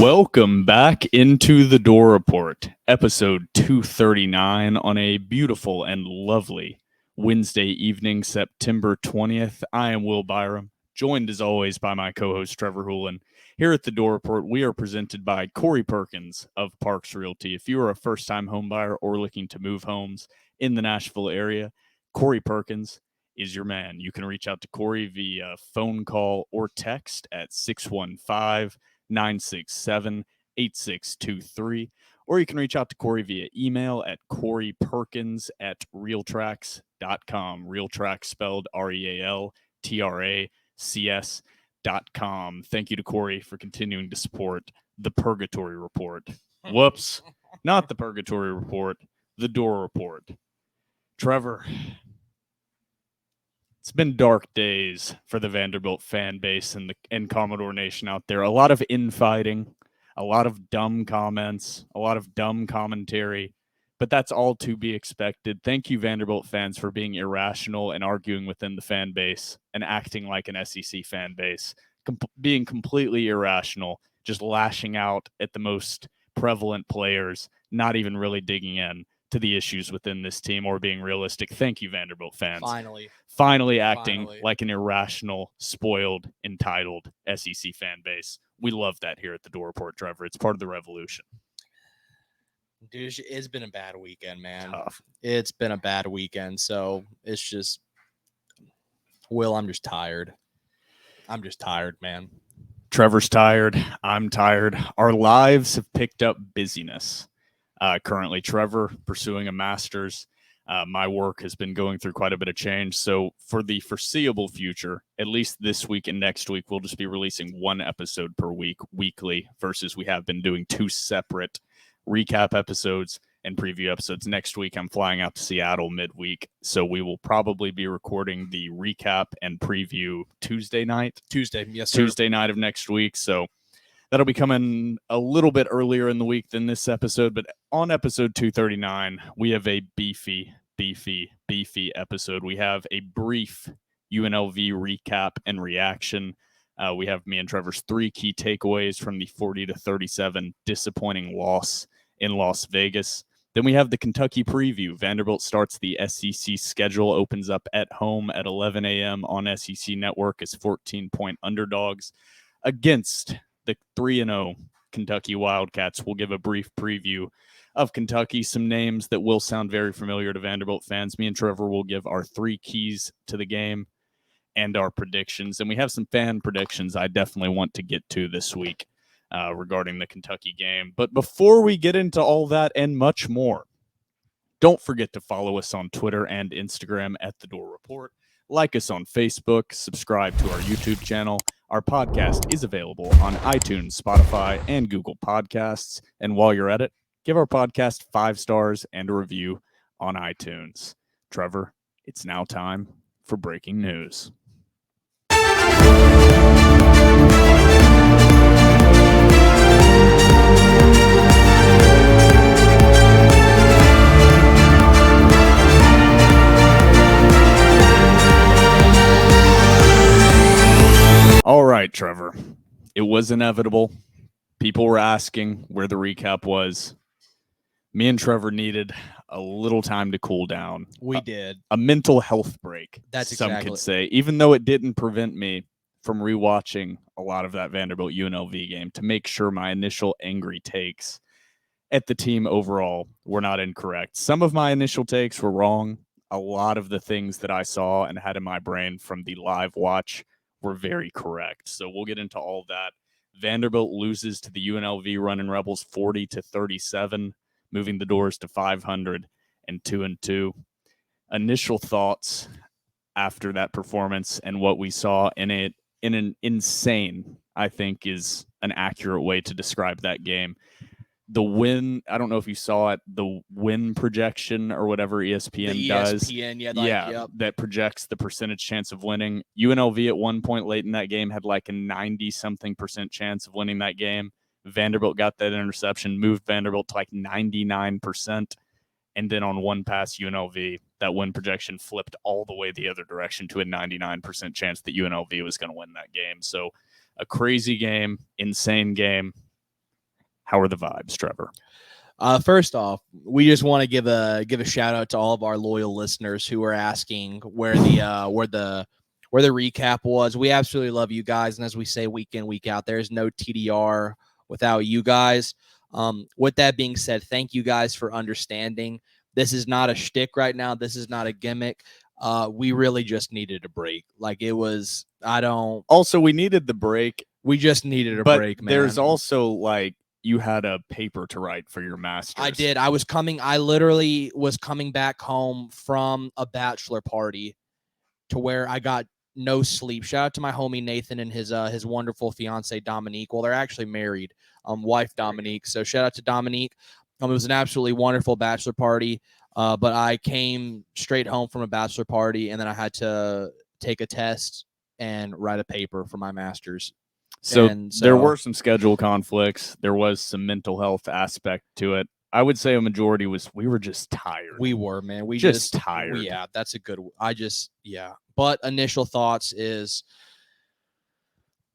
Welcome back into the Door Report, episode 239 on a beautiful and lovely Wednesday evening, September 20th. I am Will Byrum, joined as always by my co-host Trevor Hulan. Here at the Door Report, we are presented by Corey Perkins of Parks Realty. If you are a first-time home buyer or looking to move homes in the Nashville area, Corey Perkins is your man. You can reach out to Corey via phone call or text at 615-967-8623, or you can reach out to Corey via email at coreyperkins@realtracs.com. Realtracs spelled REALTRACS.com. Thank you to Corey for continuing to support the Purgatory Report. Whoops, not the Purgatory Report, the Door Report. Trevor, it's been dark days for the Vanderbilt fan base and Commodore Nation out there. A lot of infighting, a lot of dumb comments, a lot of dumb commentary, but that's all to be expected. Thank you, Vanderbilt fans, for being irrational and arguing within the fan base and acting like an SEC fan base, being completely irrational, just lashing out at the most prevalent players, not even really digging in to the issues within this team or being realistic. Thank you, Vanderbilt fans. Finally acting like an irrational, spoiled, entitled SEC fan base. We love that here at the Door Report, Trevor. It's part of the revolution. Dude, it's been a bad weekend, man. Tough. It's been a bad weekend, so it's just, Will, I'm just tired. I'm just tired, man. Trevor's tired. I'm tired. Our lives have picked up busyness. Currently, Trevor pursuing a master's. My work has been going through quite a bit of change. So for the foreseeable future, at least this week and next week, we'll just be releasing one episode per week, weekly, versus we have been doing two separate recap episodes and preview episodes. Next week, I'm flying out to Seattle midweek. So we will probably be recording the recap and preview Tuesday night. Yes, sir. Tuesday night of next week. So that'll be coming a little bit earlier in the week than this episode, but on episode 239, we have a beefy episode. We have a brief UNLV recap and reaction. We have me and Trevor's 3 key takeaways from the 40-37 disappointing loss in Las Vegas. Then we have the Kentucky preview. Vanderbilt starts the SEC schedule, opens up at home at 11 a.m. on SEC Network as 14-point underdogs against the 3-0 Kentucky Wildcats. We'll give a brief preview of Kentucky, some names that will sound very familiar to Vanderbilt fans. Me and Trevor will give our 3 keys to the game and our predictions. And we have some fan predictions I definitely want to get to this week regarding the Kentucky game. But before we get into all that and much more, don't forget to follow us on Twitter and Instagram at The Door Report. Like us on Facebook, subscribe to our YouTube channel. Our podcast is available on iTunes, Spotify, and Google Podcasts. And while you're at it, give our podcast 5 stars and a review on iTunes. Trevor, it's now time for breaking news. All right, Trevor. It was inevitable. People were asking where the recap was. Me and Trevor needed a little time to cool down. We did. A mental health break, That's some exactly. could say, even though it didn't prevent me from rewatching a lot of that Vanderbilt UNLV game to make sure my initial angry takes at the team overall were not incorrect. Some of my initial takes were wrong. A lot of the things that I saw and had in my brain from the live watch were very correct. So we'll get into all that. Vanderbilt loses to the UNLV Running Rebels 40-37, moving the Doors to 500 and 2-2. Initial thoughts after that performance and what we saw in it, in an insane, I think is an accurate way to describe that game. The win, I don't know if you saw it, the win projection or whatever ESPN does. ESPN, that projects the percentage chance of winning. UNLV at one point late in that game had like a 90-something% chance of winning that game. Vanderbilt got that interception, moved Vanderbilt to like 99%. And then on one pass, UNLV, that win projection flipped all the way the other direction to a 99% chance that UNLV was going to win that game. So a crazy game, insane game. How are the vibes, Trevor? First off, we just want to give a shout out to all of our loyal listeners who are asking where the recap was. We absolutely love you guys, and as we say week in, week out, there's no TDR without you guys. With that being said, thank you guys for understanding. This is not a shtick right now. This is not a gimmick. We really just needed a break. Like it was. Also, we needed the break. We just needed a but break, man. There's also like you had a paper to write for your master's. I did. I literally was coming back home from a bachelor party to where I got no sleep. Shout out to my homie Nathan and his wonderful fiance Dominique. Well, they're actually married, wife Dominique. So shout out to Dominique. It was an absolutely wonderful bachelor party. But I came straight home from a bachelor party, and then I had to take a test and write a paper for my master's. So there were some schedule conflicts. There was some mental health aspect to it. I would say a majority was we were just tired. We were, man. We just tired. Yeah, that's a good. But initial thoughts is,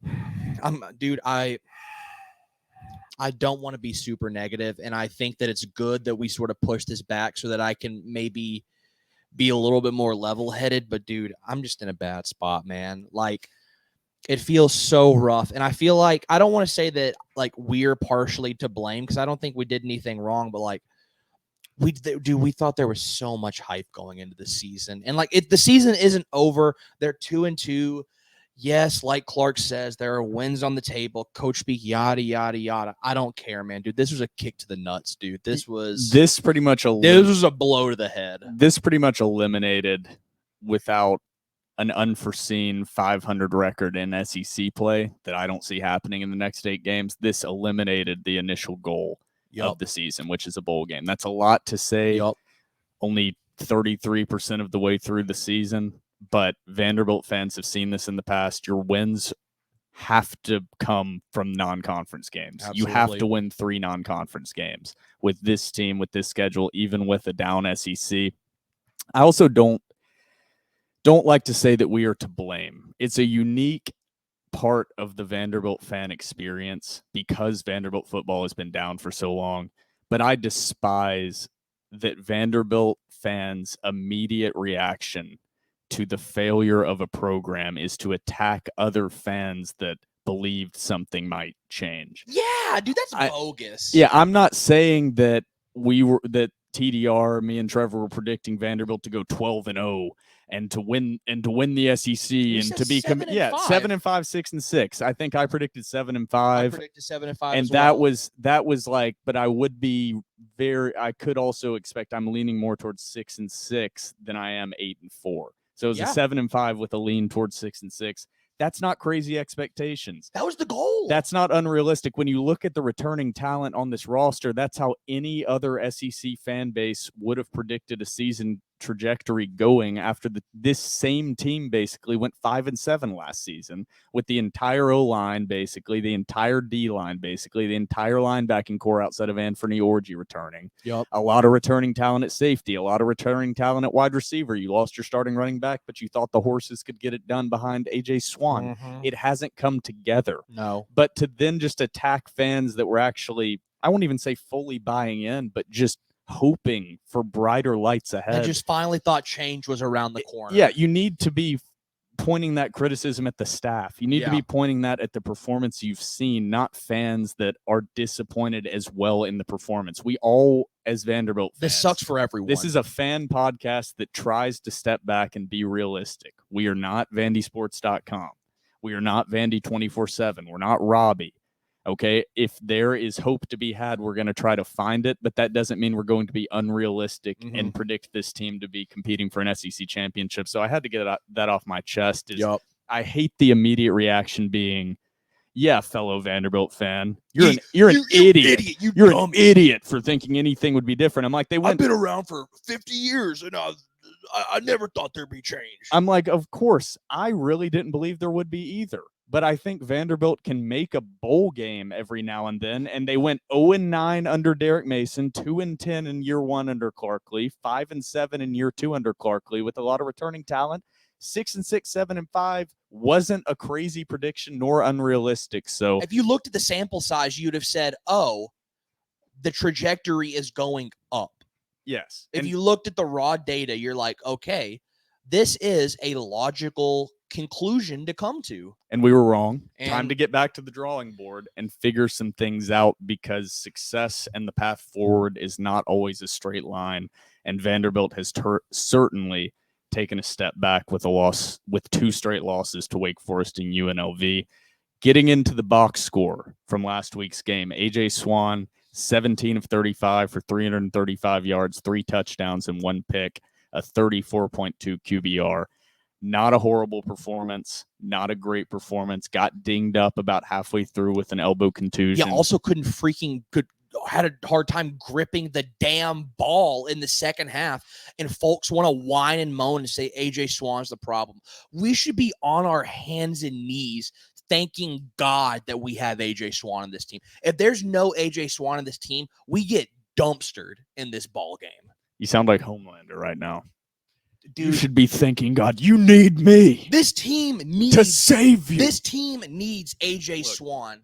I don't want to be super negative, and I think that it's good that we sort of push this back so that I can maybe be a little bit more level-headed. But dude, I'm just in a bad spot, man. Like, it feels so rough, and I feel like I don't want to say that like we're partially to blame because I don't think we did anything wrong, but like we thought there was so much hype going into the season, and like the season isn't over. They're 2-2. Yes, like Clark says, there are wins on the table. Coach speak, yada yada yada. I don't care, man, dude. This was a kick to the nuts, dude. This was pretty much a blow to the head. This pretty much eliminated without an unforeseen 500 record in SEC play that I don't see happening in the next 8 games. This eliminated the initial goal of the season, which is a bowl game. That's a lot to say. Only 33% of the way through the season, but Vanderbilt fans have seen this in the past. Your wins have to come from non-conference games. Absolutely. You have to win 3 non-conference games with this team, with this schedule, even with a down SEC. I also don't like to say that we are to blame. It's a unique part of the Vanderbilt fan experience because Vanderbilt football has been down for so long. But I despise that Vanderbilt fans' immediate reaction to the failure of a program is to attack other fans that believed something might change. Yeah, dude, that's bogus. Yeah, I'm not saying that TDR, me and Trevor were predicting Vanderbilt to go 12-0 and to win the SEC and to be 7-5, 6-6. I think I predicted 7-5. I predicted 7-5, and that was like. But I would be I could also expect. I'm leaning more towards 6-6 than I am 8-4. So it was a 7-5 with a lean towards 6-6. That's not crazy expectations. That was the goal. That's not unrealistic. When you look at the returning talent on this roster, that's how any other SEC fan base would have predicted a season trajectory going after this same team basically went 5-7 last season with the entire O-line, basically the entire D-line, basically the entire linebacking core outside of Anthony Orji returning. Yep. A lot of returning talent at safety, a lot of returning talent at wide receiver. You lost your starting running back, but you thought the horses could get it done behind AJ Swan. Mm-hmm. It hasn't come together. No. But to then just attack fans that were actually, I won't even say fully buying in, but just hoping for brighter lights ahead. I just finally thought change was around the corner. Yeah, you need to be pointing that criticism at the staff. You need to be pointing that at the performance you've seen, not fans that are disappointed as well in the performance. We all, as Vanderbilt fans, this sucks for everyone. This is a fan podcast that tries to step back and be realistic. We are not vandysports.com. We are not Vandy 24/7. We're not Robbie. Okay, if there is hope to be had, we're going to try to find it, but that doesn't mean we're going to be unrealistic and predict this team to be competing for an SEC championship. So I had to get that off my chest. I hate the immediate reaction being, yeah, fellow Vanderbilt fan, you're an idiot. You're an idiot for thinking anything would be different. I'm like, I've been around for 50 years, and I never thought there'd be change. I'm like, of course, I really didn't believe there would be either. But I think Vanderbilt can make a bowl game every now and then. And they went 0-9 under Derek Mason, 2-10 in year 1 under Clark Lee, 5-7 in year 2 under Clark Lee with a lot of returning talent. 6-6, 7-5 wasn't a crazy prediction nor unrealistic. So if you looked at the sample size, you'd have said, oh, the trajectory is going up. Yes. If you looked at the raw data, you're like, okay, this is a logical conclusion to come to. And we were wrong. Time And- to get back to the drawing board and figure some things out, because success and the path forward is not always a straight line. And Vanderbilt has certainly taken a step back with a loss, with 2 straight losses to Wake Forest and UNLV. Getting into the box score from last week's game, A.J. Swan, 17 of 35 for 335 yards, 3 touchdowns, and 1 pick, a 34.2 QBR. Not a horrible performance, not a great performance. Got dinged up about halfway through with an elbow contusion. Yeah, also had a hard time gripping the damn ball in the second half. And folks want to whine and moan and say A.J. Swan's the problem. We should be on our hands and knees thanking God that we have A.J. Swan in this team. If there's no A.J. Swan in this team, we get dumpstered in this ball game. You sound like Homelander right now. Dude, you should be thanking God. You need me. This team needs to save you. This team needs A.J. Swan.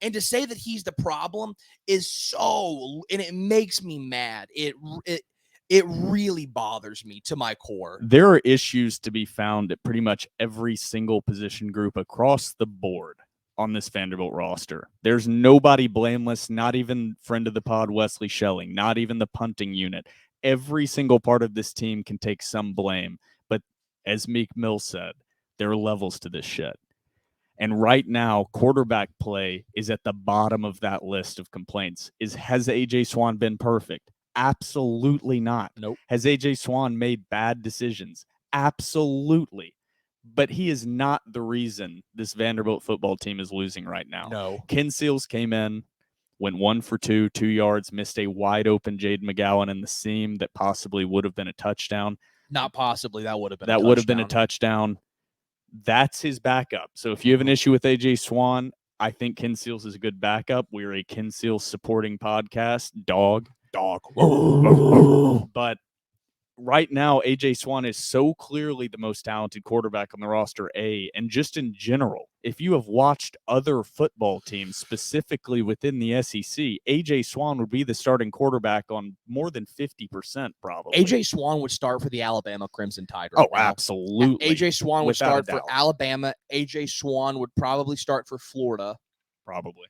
And to say that he's the problem is and it makes me mad. It really bothers me to my core. There are issues to be found at pretty much every single position group across the board on this Vanderbilt roster. There's nobody blameless, not even friend of the pod Wesley Schelling, not even the punting unit. Every single part of this team can take some blame. But as Meek Mill said, there are levels to this shit. And right now, quarterback play is at the bottom of that list of complaints. Has A.J. Swan been perfect? Absolutely not. Nope. Has A.J. Swan made bad decisions? Absolutely. But he is not the reason this Vanderbilt football team is losing right now. No. Ken Seals came in, went 1 for 2, 2 yards, missed a wide open Jaden McGowan in the seam that possibly would have been a touchdown. Not possibly. That would have been a touchdown. That would have been a touchdown. That's his backup. So if you have an issue with A.J. Swan, I think Ken Seals is a good backup. We're a Ken Seals supporting podcast. Dog. But right now, A.J. Swan is so clearly the most talented quarterback on the roster, and just in general, if you have watched other football teams, specifically within the SEC, A.J. Swan would be the starting quarterback on more than 50%, probably. A.J. Swan would start for the Alabama Crimson Tide right now. Absolutely. A.J. Swan would start for doubt. Alabama. A.J. Swan would probably start for Florida. Probably.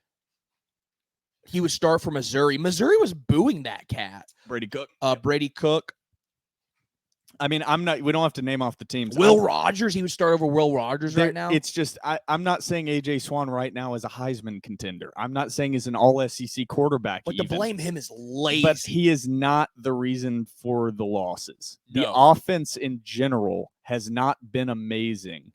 He would start for Missouri. Missouri was booing that cat. Brady Cook. Brady Cook. I mean, we don't have to name off the teams. Will Rogers, he would start over Will Rogers right now. It's just, I'm not saying A.J. Swan right now is a Heisman contender. I'm not saying he's an all-SEC quarterback. But to blame him is lazy. But he is not the reason for the losses. No. The offense in general has not been amazing,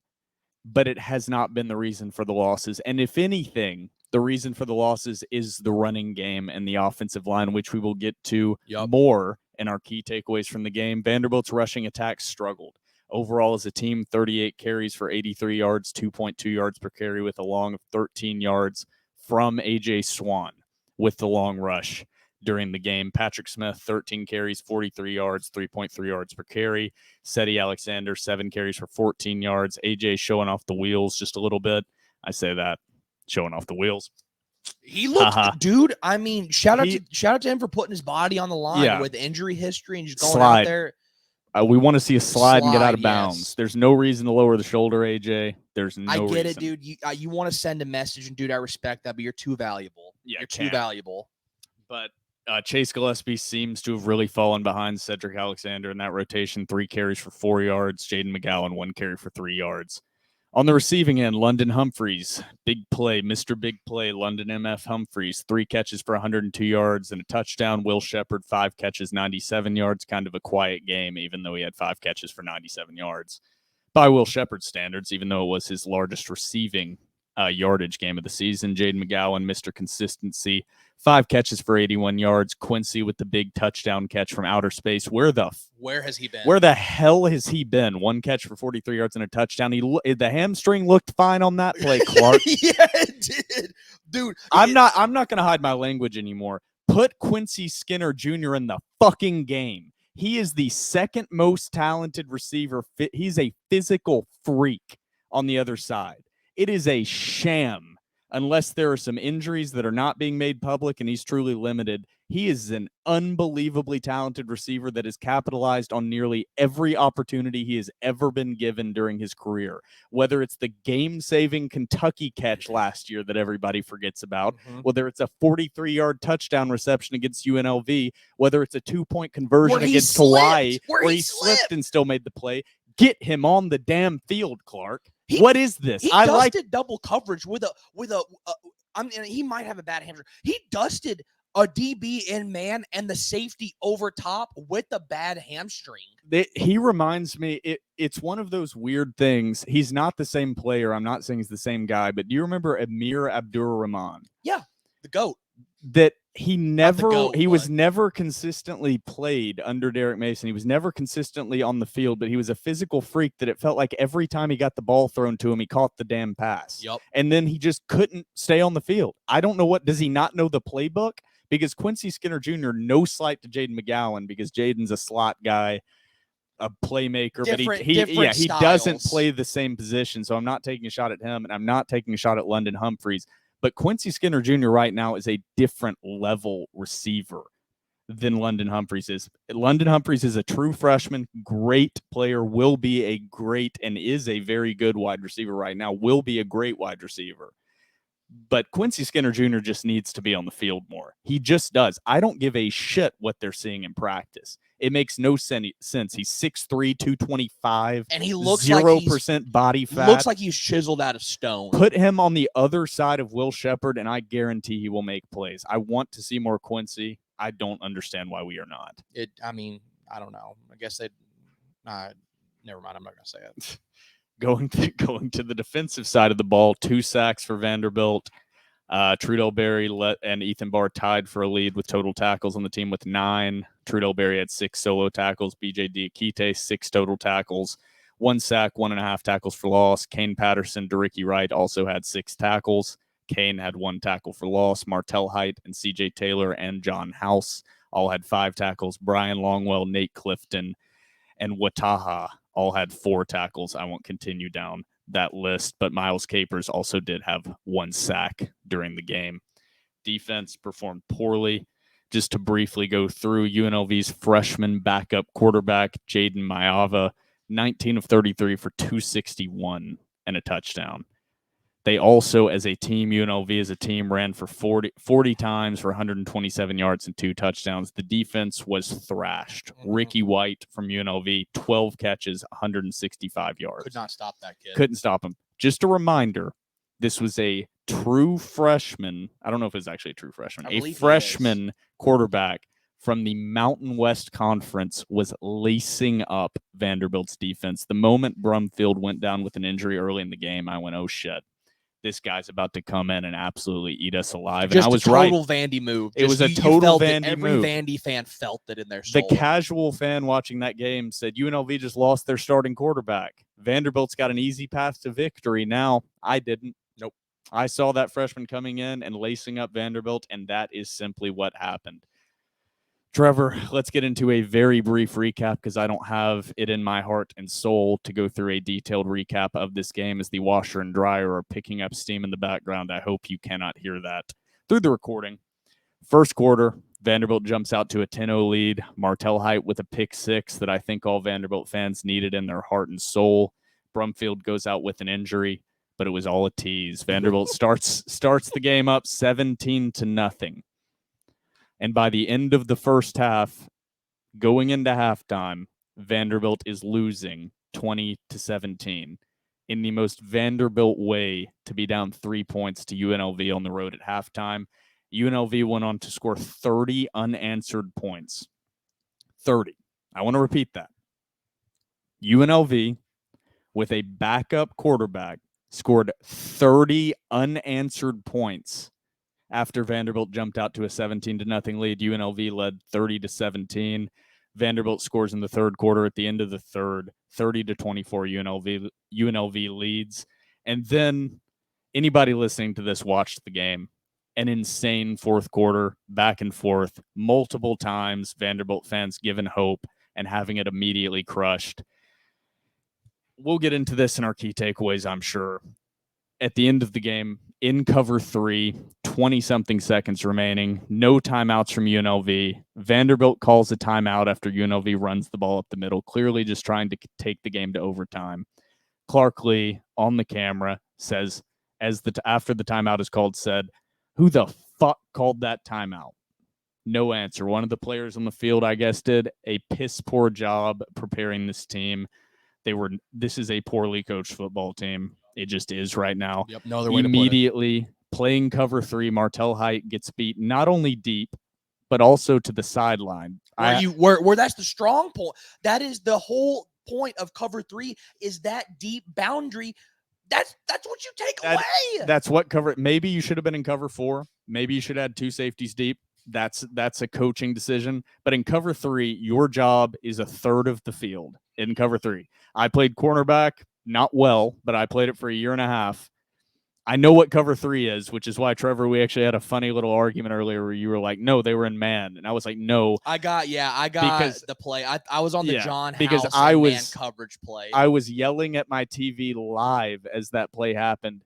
but it has not been the reason for the losses. And if anything, the reason for the losses is the running game and the offensive line, which we will get to more in our key takeaways from the game. Vanderbilt's rushing attack struggled. Overall, as a team, 38 carries for 83 yards, 2.2 yards per carry, with a long of 13 yards from A.J. Swan with the long rush during the game. Patrick Smith, 13 carries, 43 yards, 3.3 yards per carry. Seti Alexander, 7 carries for 14 yards. A.J. showing off the wheels just a little bit. I say that, showing off the wheels. He looked, dude. I mean, shout out to him for putting his body on the line with injury history and just going out there. We want to see a slide and get out of bounds. Yes. There's no reason to lower the shoulder, AJ. There's no reason. I get it, dude. You want to send a message, and dude, I respect that, but you're too valuable. Yeah, you're too valuable. But Chase Gillespie seems to have really fallen behind Cedric Alexander in that rotation. 3 carries for 4 yards. Jaden McGowan, 1 carry for 3 yards. On the receiving end, London Humphreys, big play, Mr. Big Play, London MF Humphreys, 3 catches for 102 yards and a touchdown. Will Shepard, 5 catches, 97 yards, kind of a quiet game, even though he had 5 catches for 97 yards. By Will Shepard's standards, even though it was his largest receiving yardage game of the season. Jaden McGowan, Mr. Consistency, 5 catches for 81 yards. Quincy with the big touchdown catch from outer space. Where has he been? Where the hell has he been? 1 catch for 43 yards and a touchdown. The hamstring looked fine on that play, Clark. Yeah, it did. Dude, I'm not going to hide my language anymore. Put Quincy Skinner Jr. in the fucking game. He is the second most talented receiver. He's a physical freak on the other side. It is a sham unless there are some injuries that are not being made public and he's truly limited, he is an unbelievably talented receiver that has capitalized on nearly every opportunity he has ever been given during his career. Whether it's the game-saving Kentucky catch last year that everybody forgets about, whether it's a 43-yard touchdown reception against UNLV, whether it's a 2-point conversion against Hawaii, where he slipped and still made the play. Get him on the damn field, Clark. What is this? He dusted double coverage with a I mean, he might have a bad hamstring. He dusted a DB in man and the safety over top with a bad hamstring. He reminds me, it's one of those weird things. He's not the same player. I'm not saying he's the same guy, but do you remember Amir Abdur-Rahman? Yeah, the GOAT. That he was never consistently played under Derek Mason. He was never consistently on the field, but he was a physical freak that it felt like every time he got the ball thrown to him, he caught the damn pass. Yep. And then he just couldn't stay on the field. I don't know does he not know the playbook? Because Quincy Skinner Jr., no slight to Jaden McGowan, because Jaden's a slot guy, a playmaker, but he doesn't play the same position. So I'm not taking a shot at him, and I'm not taking a shot at London Humphreys. But Quincy Skinner Jr. right now is a different level receiver than London Humphreys is. London Humphreys is a true freshman, great player, will be a great and is a very good wide receiver right now, will be a great wide receiver. But Quincy Skinner Jr. just needs to be on the field more. He just does. I don't give a shit what they're seeing in practice. It makes no sense. He's 6'3", 225, and he looks 0% body fat. Looks like he's chiseled out of stone. Put him on the other side of Will Shepherd, and I guarantee he will make plays. I want to see more Quincy. I don't understand why we are not. I mean, I don't know. I guess never mind. I'm not going to say it. Going to the defensive side of the ball, 2 sacks for Vanderbilt. Trudell Berry and Ethan Barr tied for a lead with total tackles on the team with 9. Trudell Berry had 6 solo tackles. BJ Diakite, 6 total tackles. 1 sack, 1.5 tackles for loss. Kane Patterson, DeRicky Wright also had 6 tackles. Kane had 1 tackle for loss. Martell Height and CJ Taylor and John House all had 5 tackles. Brian Longwell, Nate Clifton, and Wataha all had 4 tackles. I won't continue down that list, but Miles Capers also did have 1 sack during the game. Defense performed poorly. Just to briefly go through, UNLV's freshman backup quarterback, Jaden Maiava, 19 of 33 for 261 and a touchdown. They also, as a team, UNLV as a team, ran for 40 times for 127 yards and 2 touchdowns. The defense was thrashed. Ricky White from UNLV, 12 catches, 165 yards. Could not stop that kid. Couldn't stop him. Just a reminder, this was a true freshman. I don't know if it's actually a true freshman. A freshman quarterback from the Mountain West Conference was lacing up Vanderbilt's defense. The moment Brumfield went down with an injury early in the game, I went, oh, shit. This guy's about to come in and absolutely eat us alive. Just and I was a total right. Vandy move. It was a total Vandy move. Every Vandy fan felt it in their soul. The casual fan watching that game said UNLV just lost their starting quarterback. Vanderbilt's got an easy path to victory now. I didn't. Nope. I saw that freshman coming in and lacing up Vanderbilt, and that is simply what happened. Trevor, let's get into a very brief recap because I don't have it in my heart and soul to go through a detailed recap of this game as the washer and dryer are picking up steam in the background. I hope you cannot hear that through the recording. First quarter, Vanderbilt jumps out to a 10-0 lead. Martell Height with a pick 6 that I think all Vanderbilt fans needed in their heart and soul. Brumfield goes out with an injury, but it was all a tease. Vanderbilt starts the game up 17-0. And by the end of the first half, going into halftime, Vanderbilt is losing 20-17 in the most Vanderbilt way to be down 3 points to UNLV on the road at halftime. UNLV went on to score 30 unanswered points. 30. I want to repeat that. UNLV, with a backup quarterback, scored 30 unanswered points after Vanderbilt jumped out to a 17-0 lead. UNLV led 30-17. Vanderbilt scores in the third quarter at the end of the third, 30-24. UNLV leads. And then anybody listening to this watched the game. An insane fourth quarter, back and forth, multiple times. Vanderbilt fans given hope and having it immediately crushed. We'll get into this in our key takeaways, I'm sure. At the end of the game, in cover 3, 20-something seconds remaining, no timeouts from UNLV. Vanderbilt calls a timeout after UNLV runs the ball up the middle, clearly just trying to take the game to overtime. Clark Lee on the camera says, after the timeout is called, said, "Who the fuck called that timeout?" No answer. One of the players on the field, I guess, did a piss poor job preparing this team. This is a poorly coached football team. It just is right now. Yep, no other way Immediately to put it. playing cover 3, Martell Height gets beat not only deep, but also to the sideline. Where that's the strong point. That is the whole point of cover 3 is that deep boundary. That's what you take away. That's what cover. Maybe you should have been in cover 4. Maybe you should have had 2 safeties deep. That's a coaching decision. But in cover 3, your job is a third of the field in cover 3. I played cornerback, not well, but I played it for a year and a half. I know what cover 3 is, which is why, Trevor, we actually had a funny little argument earlier where you were like, no, they were in man. And I was like, no. I got the play. I was on the John because House I was, man coverage play. I was yelling at my TV live as that play happened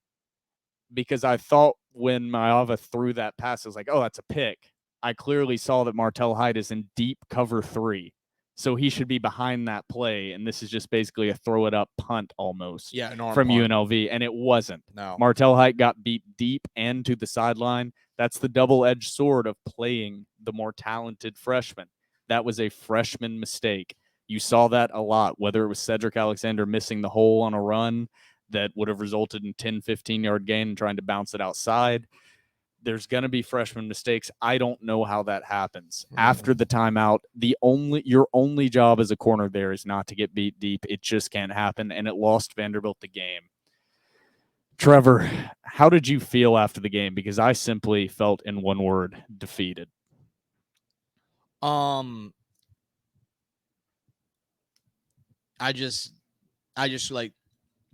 because I thought when Maava threw that pass, I was like, oh, that's a pick. I clearly saw that Martell Hyde is in deep cover 3. So he should be behind that play, and this is just basically a throw-it-up punt almost from punt. UNLV, and it wasn't. No. Martell Height got beat deep and to the sideline. That's the double-edged sword of playing the more talented freshman. That was a freshman mistake. You saw that a lot, whether it was Cedric Alexander missing the hole on a run that would have resulted in 10, 15-yard gain and trying to bounce it outside. There's going to be freshman mistakes. I don't know how that happens. After the timeout, your only job as a corner there is not to get beat deep. It just can't happen, and it lost Vanderbilt the game. Trevor, how did you feel after the game? Because I simply felt, in one word, defeated. I just like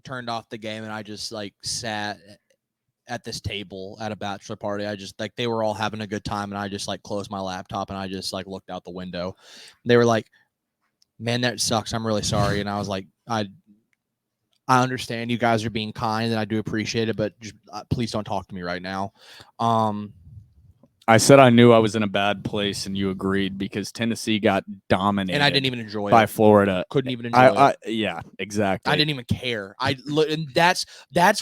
turned off the game and I just like sat at this table at a bachelor party. I just like, they were all having a good time and I just like closed my laptop and I just like looked out the window. They were like, "Man, that sucks. I'm really sorry." And I was like, I understand you guys are being kind and I do appreciate it, but just, please don't talk to me right now. I said I knew I was in a bad place, and you agreed because Tennessee got dominated. And I didn't even enjoy by it. Florida. Couldn't even enjoy it. Yeah, exactly. I didn't even care. And that's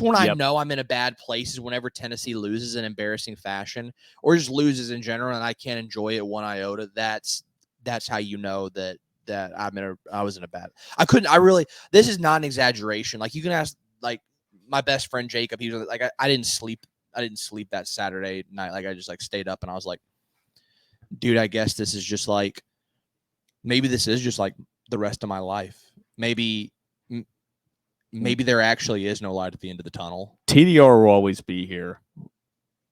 when I know I'm in a bad place is whenever Tennessee loses in embarrassing fashion or just loses in general, and I can't enjoy it one iota. That's how you know that I was in a bad. This is not an exaggeration. Like you can ask like my best friend Jacob. He was like, I didn't sleep. I didn't sleep that Saturday night. Like I just like stayed up and I was like, dude, I guess this is just like, maybe this is just like the rest of my life. Maybe there actually is no light at the end of the tunnel. TDR will always be here.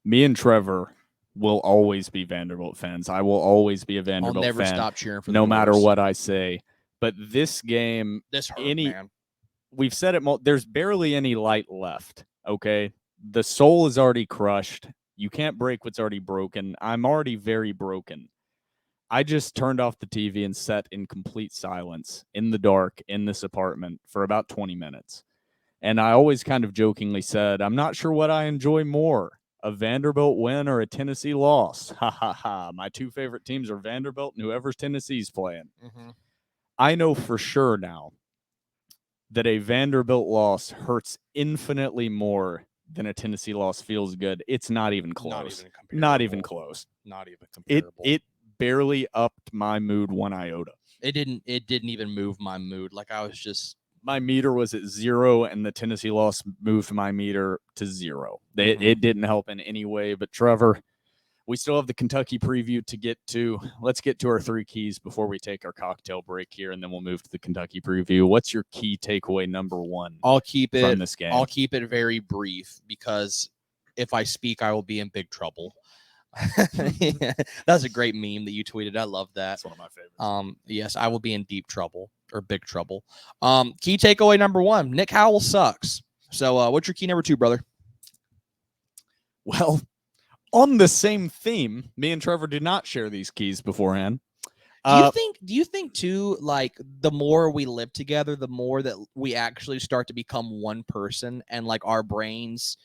Me and Trevor will always be Vanderbilt fans. I will always be a Vanderbilt fan. I'll never stop cheering for them. No matter what I say. But this game, man. We've said it, there's barely any light left, okay? The soul is already crushed. You can't break what's already broken. I'm already very broken. I just turned off the TV and sat in complete silence in the dark in this apartment for about 20 minutes. And I always kind of jokingly said, I'm not sure what I enjoy more, a Vanderbilt win or a Tennessee loss. Ha, ha, ha. My 2 favorite teams are Vanderbilt and whoever's Tennessee's playing. Mm-hmm. I know for sure now that a Vanderbilt loss hurts infinitely more than a Tennessee loss feels good. It's not even close. Not even close. Not even comparable. It barely upped my mood one iota. It didn't even move my mood. Like I was just, my meter was at 0 and the Tennessee loss moved my meter to 0. It didn't help in any way. But Trevor, we still have the Kentucky preview to get to. Let's get to our 3 keys before we take our cocktail break here, and then we'll move to the Kentucky preview. What's your key takeaway number 1? I'll keep it from this game. I'll keep it very brief because if I speak, I will be in big trouble. That's a great meme that you tweeted. I love that. That's one of my favorites. Yes, I will be in deep trouble or big trouble. Key takeaway number 1: Nick Howell sucks. So, what's your key number 2, brother? Well, on the same theme, me and Trevor did not share these keys beforehand. Do you think too, like the more we live together, the more that we actually start to become one person and like our brains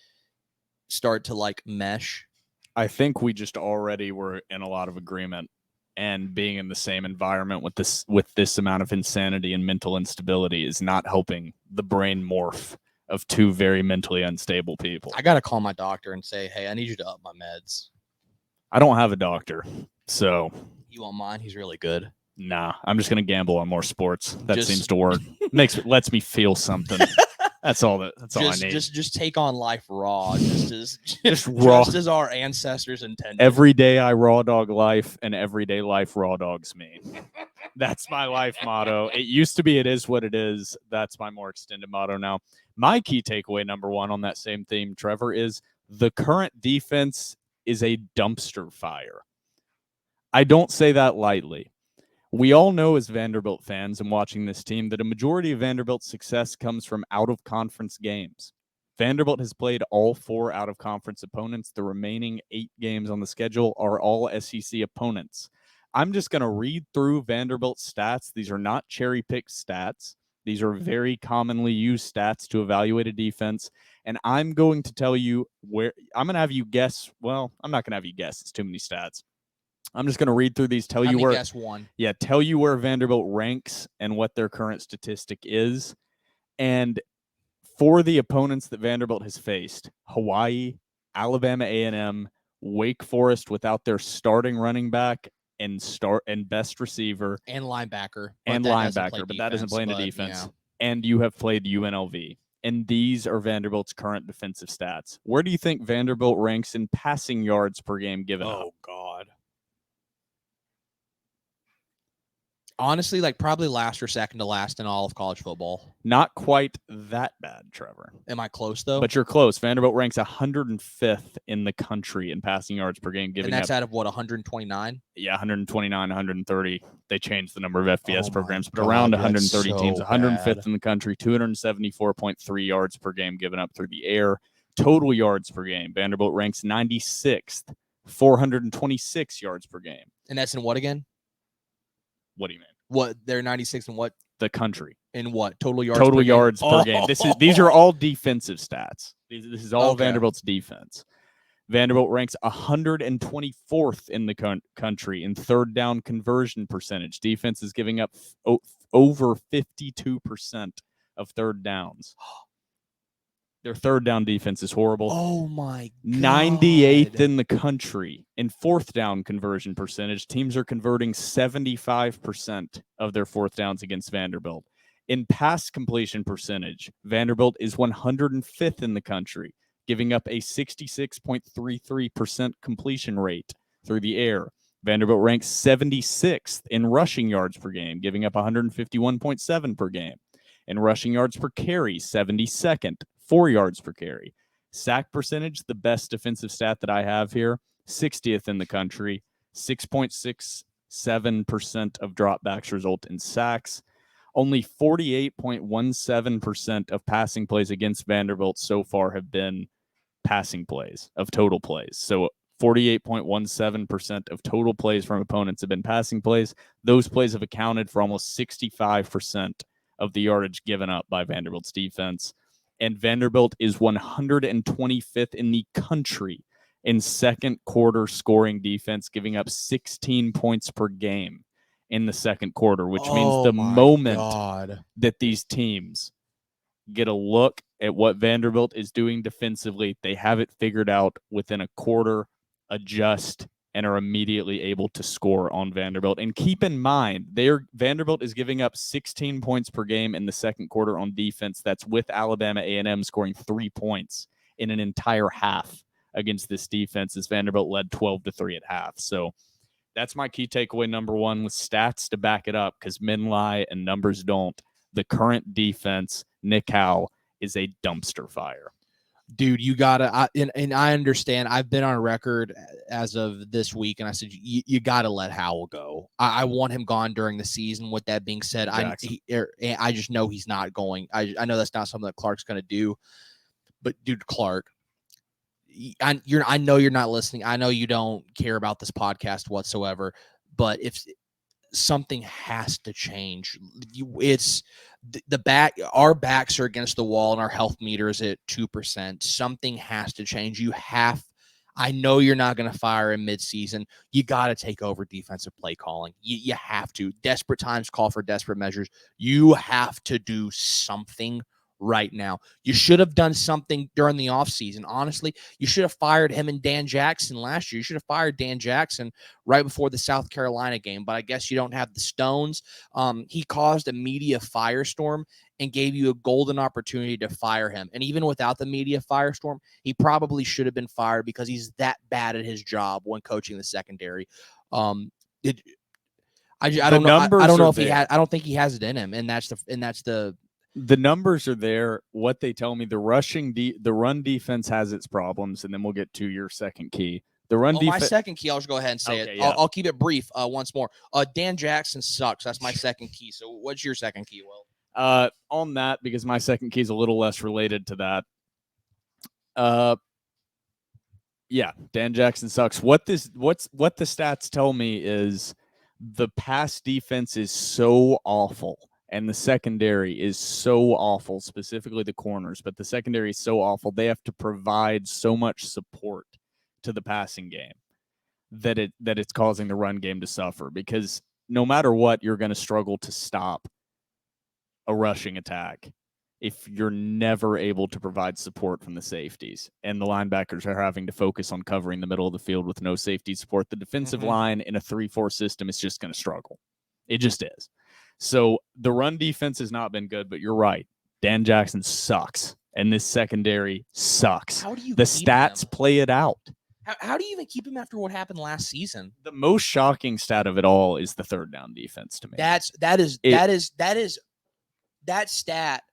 start to like mesh? I think we just already were in a lot of agreement, and being in the same environment with this amount of insanity and mental instability is not helping the brain morph of two very mentally unstable people. I gotta call my doctor and say, hey, I need you to up my meds. I don't have a doctor, so You want mine? He's really good. nah. I'm just gonna gamble on more sports. That Just- seems to work. Lets me feel something. That's all I need. Just take on life raw, Just raw. just as our ancestors intended. Every day I raw dog life, and everyday life raw dogs me. That's my life motto. It used to be it is what it is. That's my more extended motto now. My key takeaway number one on that same theme, Trevor, is the current defense is a dumpster fire. I don't say that lightly. We all know as Vanderbilt fans and watching this team that a majority of Vanderbilt's success comes from out-of-conference games. Vanderbilt has played all 4 out-of-conference opponents. The remaining 8 games on the schedule are all SEC opponents. I'm just going to read through Vanderbilt's stats. These are not cherry-picked stats. These are very commonly used stats to evaluate a defense. And I'm going to tell you where – I'm going to have you guess – well, I'm not going to have you guess. It's too many stats. I'm just going to read through these, tell you where Vanderbilt ranks and what their current statistic is. And for the opponents that Vanderbilt has faced, Hawaii, Alabama A&M, Wake Forest without their starting running back and best receiver and linebacker, but that doesn't play in the defense. Yeah. And you have played UNLV. And these are Vanderbilt's current defensive stats. Where do you think Vanderbilt ranks in passing yards per game given up? Oh, God. Honestly, like probably last or second to last in all of college football. Not quite that bad, Trevor. Am I close, though? But you're close. Vanderbilt ranks 105th in the country in passing yards per game. And that's out of what, 129? Yeah, 129, 130. They changed the number of FBS programs, but around 130 teams. 105th in the country, 274.3 yards per game given up through the air. Total yards per game. Vanderbilt ranks 96th, 426 yards per game. And that's in what again? What do you mean? What? They're 96 in what? The country. In what? Total yards per game. These are all defensive stats. This is all Vanderbilt's defense. Vanderbilt ranks 124th in the country in third down conversion percentage. Defense is giving up over 52% of third downs. Their third down defense is horrible. Oh, my God. 98th in the country in fourth down conversion percentage. Teams are converting 75% of their fourth downs against Vanderbilt. In pass completion percentage, Vanderbilt is 105th in the country, giving up a 66.33% completion rate through the air. Vanderbilt ranks 76th in rushing yards per game, giving up 151.7 per game. In rushing yards per carry, 72nd, 4 yards per carry. Sack percentage, the best defensive stat that I have here, 60th in the country, 6.67% of dropbacks result in sacks. Only 48.17% of passing plays against Vanderbilt so far have been passing plays of total plays. So 48.17% of total plays from opponents have been passing plays. Those plays have accounted for almost 65% of the yardage given up by Vanderbilt's defense. And Vanderbilt is 125th in the country in second quarter scoring defense, giving up 16 points per game in the second quarter, which means the moment that these teams get a look at what Vanderbilt is doing defensively, they have it figured out within a quarter, adjust, and are immediately able to score on Vanderbilt. And keep in mind, Vanderbilt is giving up 16 points per game in the second quarter on defense. That's with Alabama A&M scoring 3 points in an entire half against this defense, as Vanderbilt led 12-3 at half. So that's my key takeaway number one, with stats to back it up, because men lie and numbers don't. The current defense, Nick Howell, is a dumpster fire. Dude, you gotta, and I understand. I've been on record as of this week, and I said you gotta let Howell go. I want him gone during the season. With that being said, I just know he's not going. I know that's not something that Clark's gonna do. But dude, Clark, I know you're not listening. I know you don't care about this podcast whatsoever. But if something has to change. It's the back. Our backs are against the wall, and our health meter is at 2%. Something has to change. I know you're not going to fire him midseason. You got to take over defensive play calling. You have to. Desperate times call for desperate measures. You have to do something right now. You should have done something during the offseason. Honestly, you should have fired him and Dan Jackson last year. You should have fired Dan Jackson right before the South Carolina game, but I guess you don't have the stones. He caused a media firestorm and gave you a golden opportunity to fire him. And even without the media firestorm, he probably should have been fired because he's that bad at his job when coaching the secondary. I don't know. I don't know if he had. I don't think he has it in him, and that's the. The numbers are there. What they tell me, the run defense has its problems, and then we'll get to your second key. The run defense. My second key, I'll just go ahead and say it. Yeah. I'll keep it brief once more. Dan Jackson sucks. That's my second key. So what's your second key, Will? On that, because my second key is a little less related to that. Yeah, Dan Jackson sucks. What the stats tell me is the pass defense is so awful. And the secondary is so awful, specifically the corners, but the secondary is so awful. They have to provide so much support to the passing game that it's causing the run game to suffer, because no matter what, you're going to struggle to stop a rushing attack if you're never able to provide support from the safeties. And the linebackers are having to focus on covering the middle of the field with no safety support. The defensive line in a 3-4 system is just going to struggle. It just is. So the run defense has not been good, but you're right. Dan Jackson sucks, and this secondary sucks. How do you the stats him? Play it out. How do you even keep him after what happened last season? The most shocking stat of it all is the third down defense to me. That stat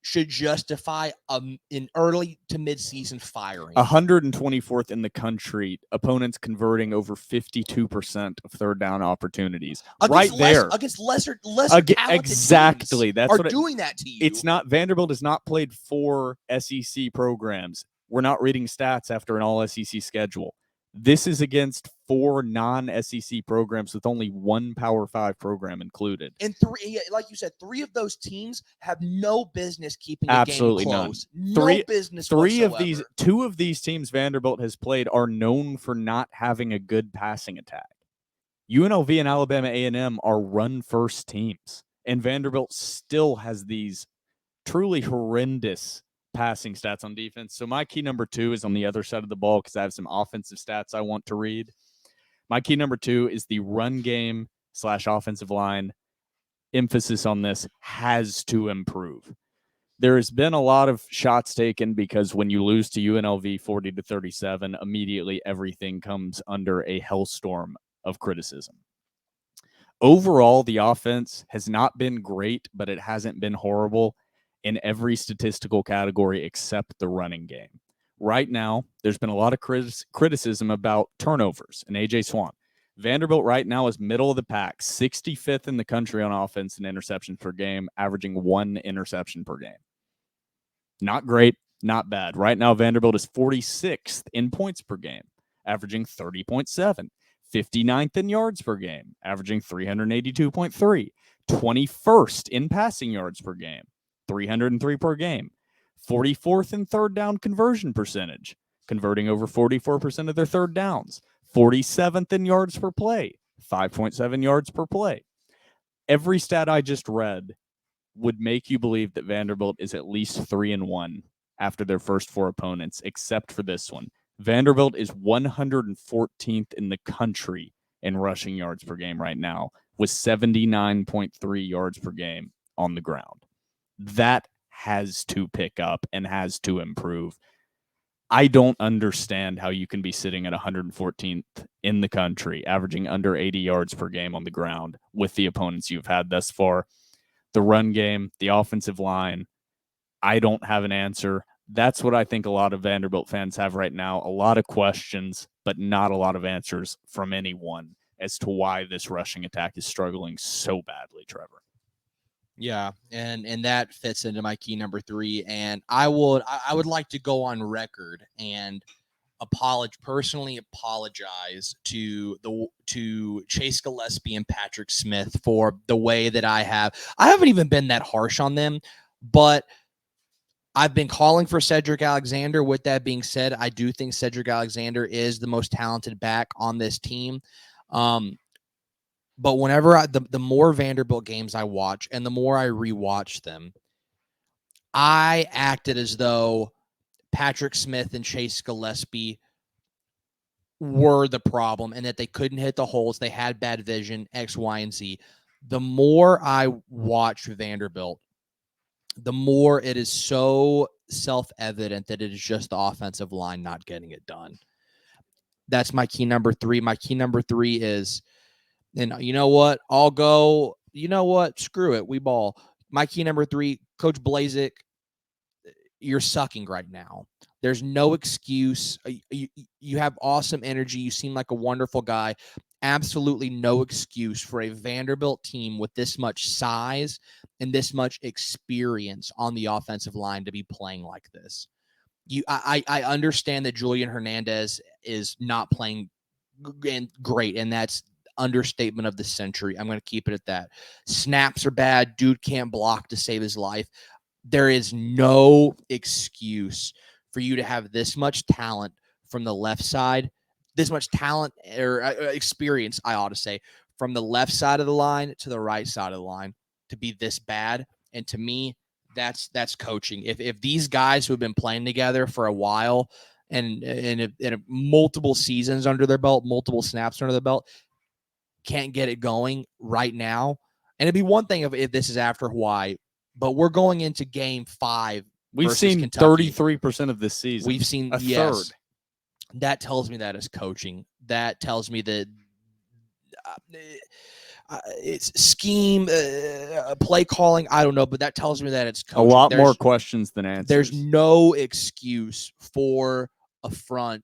should justify an early to mid-season firing. 124th in the country, opponents converting over 52% of third down opportunities. Against lesser talented exactly. Teams That's are doing that to you. It's not. Vanderbilt has not played 4 SEC programs. We're not reading stats after an all-SEC schedule. This is against 4 non-SEC programs with only 1 Power 5 program included. And 3, like you said, 3 of those teams have no business keeping the game close. No business whatsoever. 2 of these teams Vanderbilt has played are known for not having a good passing attack. UNLV and Alabama A&M are run-first teams, and Vanderbilt still has these truly horrendous passing stats on defense. So my key number 2 is on the other side of the ball, because I have some offensive stats I want to read. My key number 2 is the run game / offensive line. Emphasis on this has to improve. There has been a lot of shots taken, because when you lose to UNLV 40-37, immediately everything comes under a hellstorm of criticism. Overall, the offense has not been great, but it hasn't been horrible in every statistical category except the running game. Right now, there's been a lot of criticism about turnovers and A.J. Swan. Vanderbilt right now is middle of the pack, 65th in the country on offense and interceptions per game, averaging 1 interception per game. Not great, not bad. Right now, Vanderbilt is 46th in points per game, averaging 30.7. 59th in yards per game, averaging 382.3. 21st in passing yards per game, 303 per game. 44th in third down conversion percentage, converting over 44% of their third downs. 47th in yards per play, 5.7 yards per play. Every stat I just read would make you believe that Vanderbilt is at least 3-1 after their first 4 opponents, except for this one. Vanderbilt is 114th in the country in rushing yards per game right now, with 79.3 yards per game on the ground. That has to pick up and has to improve. I don't understand how you can be sitting at 114th in the country, averaging under 80 yards per game on the ground with the opponents you've had thus far. The run game, the offensive line, I don't have an answer. That's what I think a lot of Vanderbilt fans have right now. A lot of questions, but not a lot of answers from anyone as to why this rushing attack is struggling so badly, Trevor. Yeah, and that fits into my key number 3. And I would like to go on record and personally apologize to Chase Gillespie and Patrick Smith for the way that I haven't even been that harsh on them, but I've been calling for Cedric Alexander. With that being said, I do think Cedric Alexander is the most talented back on this team. But whenever the more Vanderbilt games I watch and the more I rewatch them, I acted as though Patrick Smith and Chase Gillespie were the problem and that they couldn't hit the holes. They had bad vision, X, Y, and Z. The more I watch Vanderbilt, the more it is so self-evident that it is just the offensive line not getting it done. That's my key number 3. My key number 3 is, and you know what? I'll go, you know what? Screw it. We ball. My key number 3, Coach Blazik, you're sucking right now. There's no excuse. You have awesome energy. You seem like a wonderful guy. Absolutely no excuse for a Vanderbilt team with this much size and this much experience on the offensive line to be playing like this. I understand that Julian Hernandez is not playing great, and that's understatement of the century. I'm going to keep it at that. Snaps are bad. Dude can't block to save his life. There is no excuse for you to have this much talent from the left side, this much talent or experience, I ought to say, from the left side of the line to the right side of the line to be this bad. And to me, that's coaching. If these guys who have been playing together for a while and multiple seasons under their belt, multiple snaps under their belt, can't get it going right now, and it'd be one thing if this is after Hawaii, but we're going into game 5. We've seen Kentucky. 33% of this season. We've seen a third. That tells me that is coaching. That tells me that it's scheme, play calling. I don't know, but that tells me that it's coaching. A lot more questions than answers. There's no excuse for a front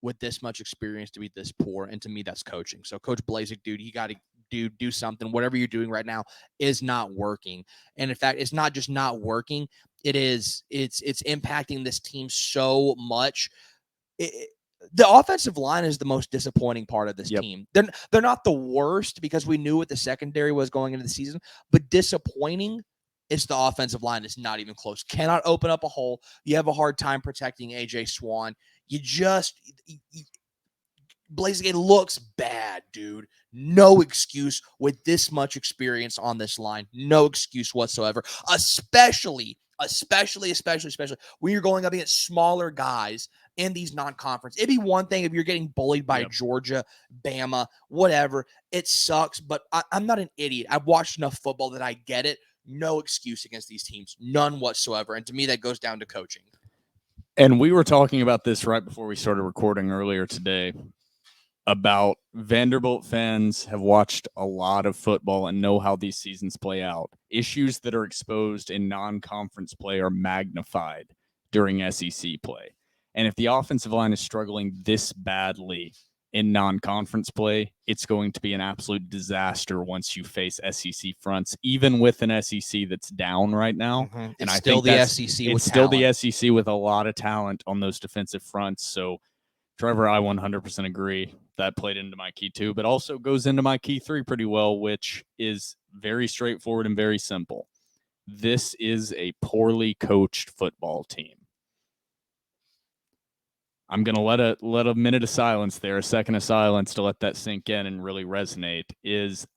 with this much experience to be this poor, and to me, that's coaching. So, Coach Blazik, dude, you got to do something. Whatever you're doing right now is not working. And in fact, it's not just not working. It's impacting this team so much. The offensive line is the most disappointing part of this team. They're not the worst because we knew what the secondary was going into the season, but disappointing, it's the offensive line. It's not even close. Cannot open up a hole. You have a hard time protecting AJ Swan. Blazik, it looks bad, dude. No excuse with this much experience on this line. No excuse whatsoever, especially when you're going up against smaller guys in these non-conference. It'd be one thing if you're getting bullied by Georgia, Bama, whatever. It sucks, but I'm not an idiot. I've watched enough football that I get it. No excuse against these teams. None whatsoever. And to me, that goes down to coaching. And we were talking about this right before we started recording earlier today about Vanderbilt fans have watched a lot of football and know how these seasons play out. Issues that are exposed in non-conference play are magnified during SEC play. And if the offensive line is struggling this badly in non-conference play, it's going to be an absolute disaster once you face SEC fronts, even with an SEC that's down right now. Mm-hmm. And I think the SEC it's still the SEC with a lot of talent on those defensive fronts. So, Trevor, I 100% agree. That played into my key 2, but also goes into my key 3 pretty well, which is very straightforward and very simple. This is a poorly coached football team. I'm going to let a minute of silence there, a second of silence to let that sink in and really resonate.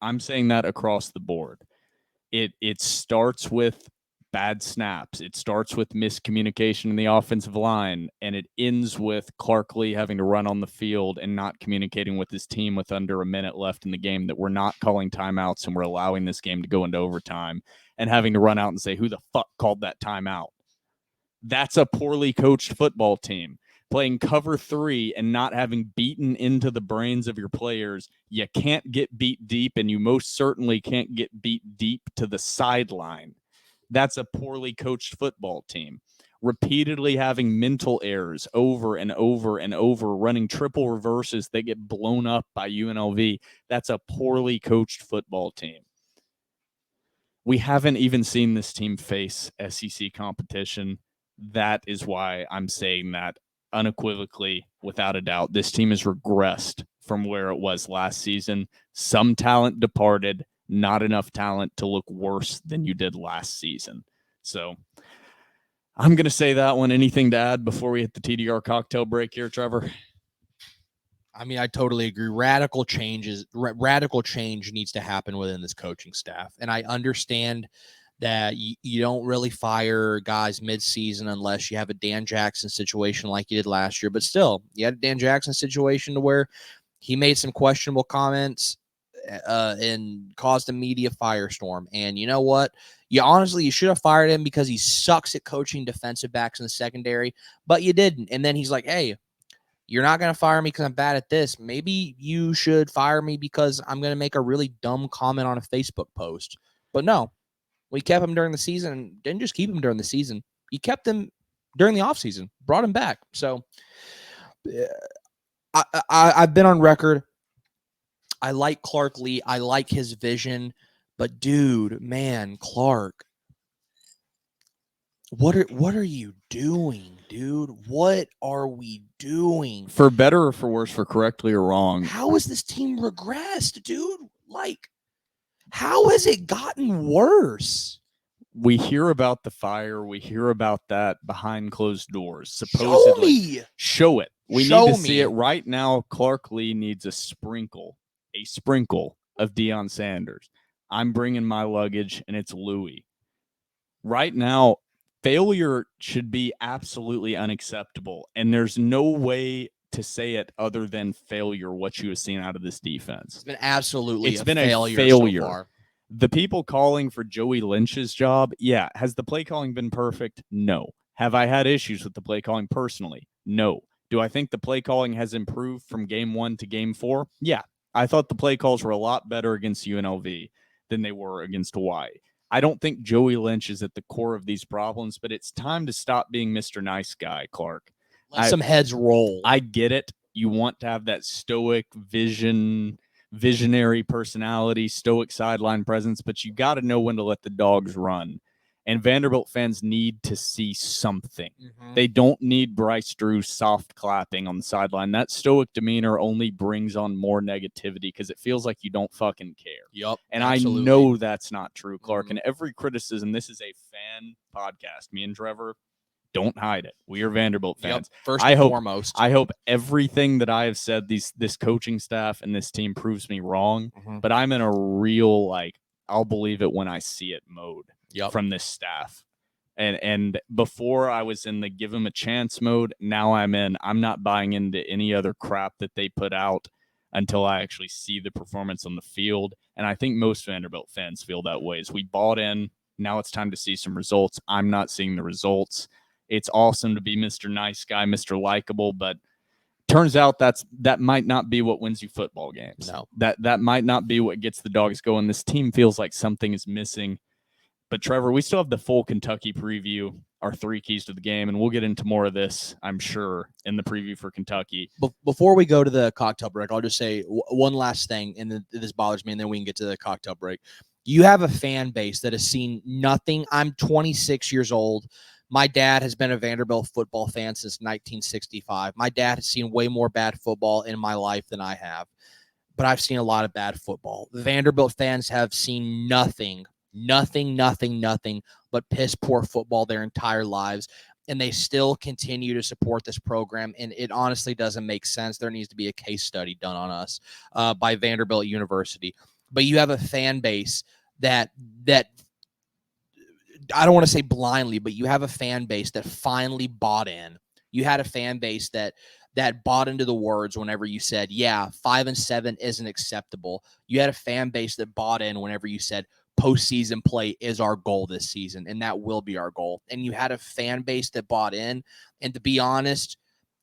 I'm saying that across the board. It starts with bad snaps. It starts with miscommunication in the offensive line, and it ends with Clark Lee having to run on the field and not communicating with his team with under a minute left in the game, that we're not calling timeouts and we're allowing this game to go into overtime, and having to run out and say, who the fuck called that timeout? That's a poorly coached football team. Playing cover 3 and not having beaten into the brains of your players. You can't get beat deep, and you most certainly can't get beat deep to the sideline. That's a poorly coached football team. Repeatedly having mental errors over and over and over, running triple reverses that get blown up by UNLV. That's a poorly coached football team. We haven't even seen this team face SEC competition. That is why I'm saying that unequivocally, without a doubt, this team has regressed from where it was last season. Some talent departed, not enough talent to look worse than you did last season. So I'm going to say that one. Anything to add before we hit the TDR cocktail break here, Trevor? I mean, I totally agree. Radical change needs to happen within this coaching staff. And I understand that you don't really fire guys midseason unless you have a Dan Jackson situation like you did last year. But still, you had a Dan Jackson situation to where he made some questionable comments and caused a media firestorm. And you know what? You should have fired him because he sucks at coaching defensive backs in the secondary, but you didn't. And then he's like, hey, you're not going to fire me because I'm bad at this. Maybe you should fire me because I'm going to make a really dumb comment on a Facebook post. But no, we kept him during the season and didn't just keep him during the season. You kept him during the offseason, brought him back. So I've been on record. I like Clark Lee. I like his vision. But, dude, man, Clark, what are you doing, dude? What are we doing? For better or for worse, for correctly or wrong. How has this team regressed, dude? Like, how has it gotten worse? We hear about the fire. We hear about that behind closed doors. Supposedly. Show it. We need to see it right now. Clark Lee needs a sprinkle of Deion Sanders. I'm bringing my luggage, and it's Louis. Right now, failure should be absolutely unacceptable, and there's no way to say it other than failure, what you have seen out of this defense. It's been absolutely a failure so far. The people calling for Joey Lynch's job, yeah. Has the play calling been perfect? No. Have I had issues with the play calling personally? No. Do I think the play calling has improved from game 1 to game 4? Yeah. I thought the play calls were a lot better against UNLV than they were against Hawaii. I don't think Joey Lynch is at the core of these problems, but it's time to stop being Mr. Nice Guy, Clark. Let some heads roll. I get it. You want to have that stoic visionary personality, stoic sideline presence, but you got to know when to let the dogs run. And Vanderbilt fans need to see something. Mm-hmm. They don't need Bryce Drew soft clapping on the sideline. That stoic demeanor only brings on more negativity because it feels like you don't fucking care. Yep. And absolutely. I know that's not true, Clark. Mm-hmm. And every criticism, this is a fan podcast. Me and Trevor, don't hide it. We are Vanderbilt fans. Yep. First and foremost. I hope everything that I have said, this coaching staff and this team proves me wrong. Mm-hmm. But I'm in a real, I'll believe it when I see it mode. Yep. From this staff. And before I was in the give them a chance mode, now I'm not buying into any other crap that they put out until I actually see the performance on the field. And I think most Vanderbilt fans feel that way. As we bought in, now it's time to see some results. I'm not seeing the results. It's awesome to be Mr. Nice Guy, Mr. Likeable, but turns out that might not be what wins you football games. No. That might not be what gets the dogs going. This team feels like something is missing. But, Trevor, we still have the full Kentucky preview, our 3 keys to the game, and we'll get into more of this, I'm sure, in the preview for Kentucky. Before we go to the cocktail break, I'll just say one last thing, and this bothers me, and then we can get to the cocktail break. You have a fan base that has seen nothing. I'm 26 years old. My dad has been a Vanderbilt football fan since 1965. My dad has seen way more bad football in my life than I have, but I've seen a lot of bad football. The Vanderbilt fans have seen nothing but piss poor football their entire lives, and they still continue to support this program, and it honestly doesn't make sense. There needs to be a case study done on us by Vanderbilt University. But you have a fan base that I don't want to say blindly, but you have a fan base that finally bought in. You had a fan base that bought into the words whenever you said, yeah, 5-7 isn't acceptable. You had a fan base that bought in whenever you said postseason play is our goal this season, and that will be our goal. And you had a fan base that bought in. And to be honest,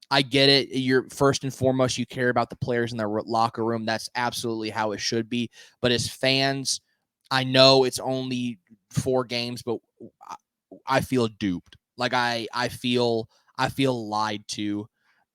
I get it. You're first and foremost, you care about the players in their locker room. That's absolutely how it should be. But as fans, I know it's only 4 games, but I feel duped. Like I feel lied to.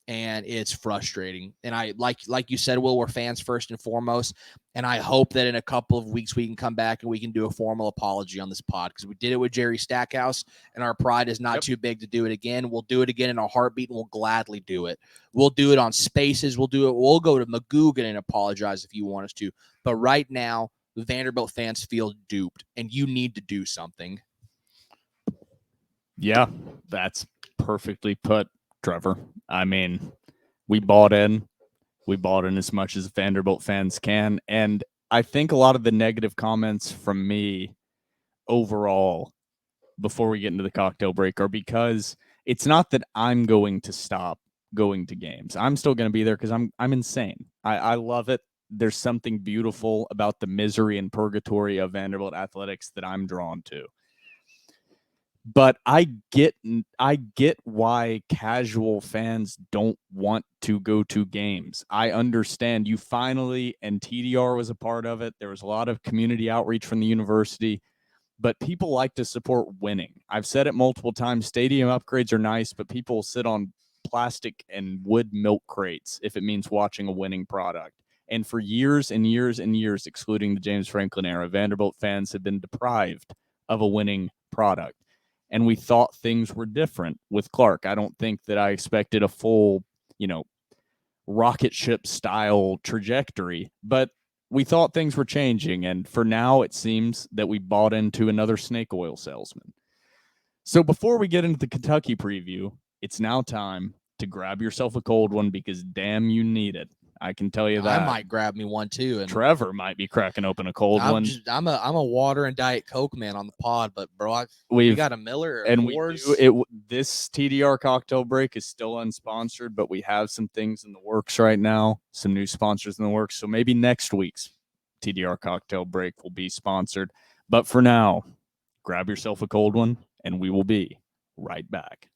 and it's frustrating. And I like you said, Will, we're fans first and foremost. And I hope that in a couple of weeks we can come back and we can do a formal apology on this pod, because we did it with Jerry Stackhouse, and our pride is not too big to do it again. We'll do it again in a heartbeat, and we'll gladly do it. We'll do it on Spaces. We'll do it. We'll go to Magoogan and apologize if you want us to. But right now, Vanderbilt fans feel duped, and you need to do something. Yeah, that's perfectly put, Trevor. I mean, we bought in as much as Vanderbilt fans can. And I think a lot of the negative comments from me overall, before we get into the cocktail break, are because it's not that I'm going to stop going to games. I'm still going to be there because I'm insane. I love it. There's something beautiful about the misery and purgatory of Vanderbilt athletics that I'm drawn to. But I get why casual fans don't want to go to games. I understand. You finally, and TDR was a part of it. There was a lot of community outreach from the university, but people like to support winning. I've said it multiple times. Stadium upgrades are nice, but people sit on plastic and wood milk crates if it means watching a winning product. And for years and years and years, excluding the James Franklin era, Vanderbilt fans have been deprived of a winning product. And we thought things were different with Clark. I don't think that I expected a full, rocket ship style trajectory, but we thought things were changing. And for now, it seems that we bought into another snake oil salesman. So before we get into the Kentucky preview, it's now time to grab yourself a cold one, because damn, you need it. I can tell you that. I might grab me one too. And Trevor might be cracking open a cold one. I'm a water and Diet Coke man on the pod, but bro, we got a Miller and this TDR cocktail break is still unsponsored, but we have some things in the works right now, some new sponsors in the works. So maybe next week's TDR cocktail break will be sponsored. But for now, grab yourself a cold one, and we will be right back.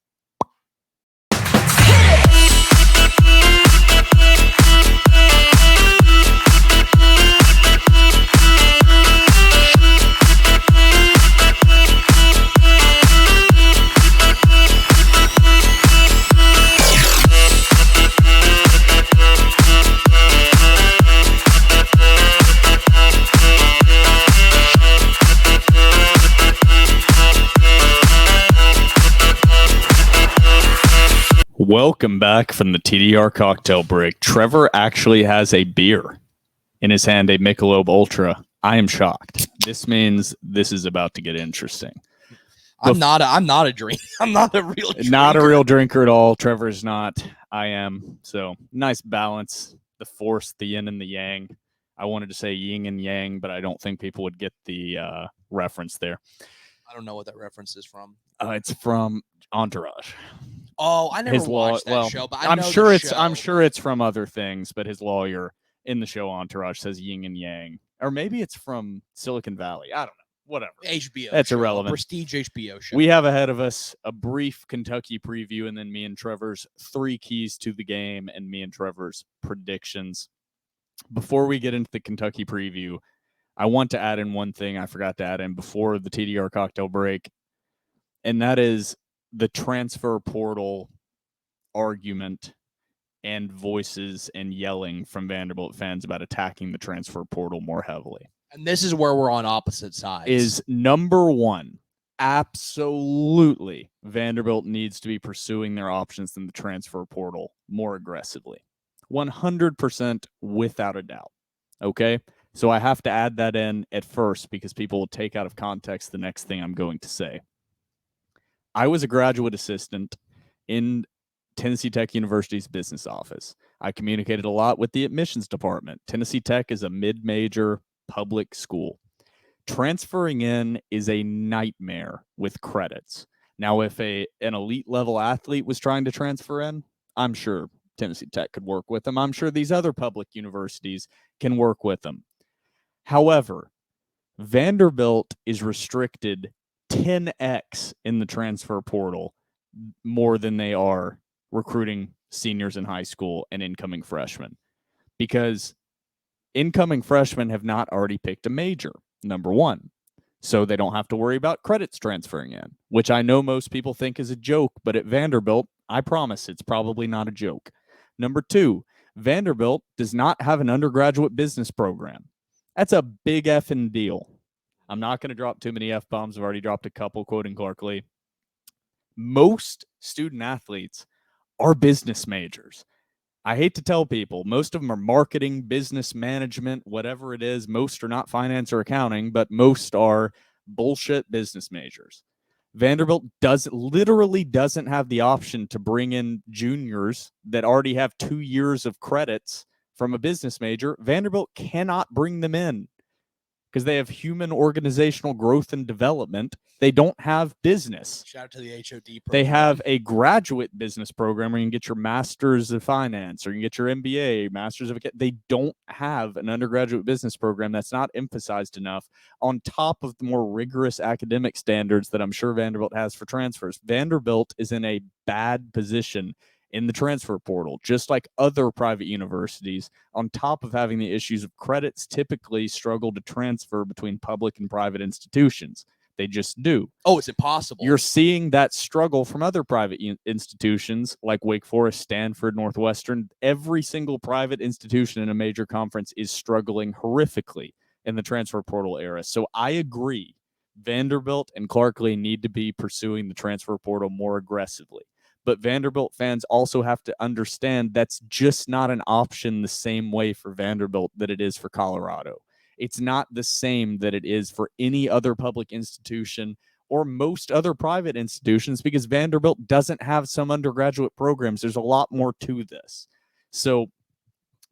Welcome back from the TDR cocktail break. Trevor actually has a beer in his hand, a Michelob Ultra. I am shocked. This means this is about to get interesting. I'm not a drink. I'm not a real drinker. Not a real drinker at all. Trevor's not. I am. So nice balance. The force, the yin and the yang. I wanted to say yin and yang, but I don't think people would get the reference there. I don't know what that reference is from. It's from Entourage. Oh, I never watched that show, but I'm sure it's from other things, but his lawyer in the show Entourage says yin and yang. Or maybe it's from Silicon Valley. I don't know. Whatever. HBO. That's show, irrelevant. Prestige HBO show. We have ahead of us a brief Kentucky preview, and then me and Trevor's 3 keys to the game and me and Trevor's predictions. Before we get into the Kentucky preview, I want to add in one thing I forgot to add in before the TDR cocktail break, and that is the transfer portal argument and voices and yelling from Vanderbilt fans about attacking the transfer portal more heavily. And this is where we're on opposite sides. Is number one, absolutely, Vanderbilt needs to be pursuing their options in the transfer portal more aggressively. 100% without a doubt. Okay? So I have to add that in at first because people will take out of context the next thing I'm going to say. I was a graduate assistant in Tennessee Tech University's business office. I communicated a lot with the admissions department. Tennessee Tech is a mid-major public school. Transferring in is a nightmare with credits. Now, if an elite level athlete was trying to transfer in, I'm sure Tennessee Tech could work with them. I'm sure these other public universities can work with them. However, Vanderbilt is restricted 10x in the transfer portal more than they are recruiting seniors in high school and incoming freshmen, because incoming freshmen have not already picked a major, number one. So they don't have to worry about credits transferring in, which I know most people think is a joke, but at Vanderbilt, I promise it's probably not a joke. Number 2, Vanderbilt does not have an undergraduate business program. That's a big effing deal. I'm not going to drop too many F-bombs. I've already dropped a couple, quoting Clark Lee. Most student athletes are business majors. I hate to tell people, most of them are marketing, business management, whatever it is. Most are not finance or accounting, but most are bullshit business majors. Vanderbilt literally doesn't have the option to bring in juniors that already have 2 years of credits from a business major. Vanderbilt cannot bring them in because they have human organizational growth and development. They don't have business. Shout out to the HOD program. They have a graduate business program where you can get your master's of finance or you can get your MBA, master's of. They don't have an undergraduate business program. That's not emphasized enough on top of the more rigorous academic standards that I'm sure Vanderbilt has for transfers. Vanderbilt is in a bad position in the transfer portal, just like other private universities, on top of having the issues of credits typically struggle to transfer between public and private institutions. They just do. Oh, it's impossible. You're seeing that struggle from other private institutions like Wake Forest, Stanford, Northwestern. Every single private institution in a major conference is struggling horrifically in the transfer portal era. So I agree. Vanderbilt and Clark Lee need to be pursuing the transfer portal more aggressively. But Vanderbilt fans also have to understand that's just not an option the same way for Vanderbilt that it is for Colorado. It's not the same that it is for any other public institution or most other private institutions because Vanderbilt doesn't have some undergraduate programs. There's a lot more to this. So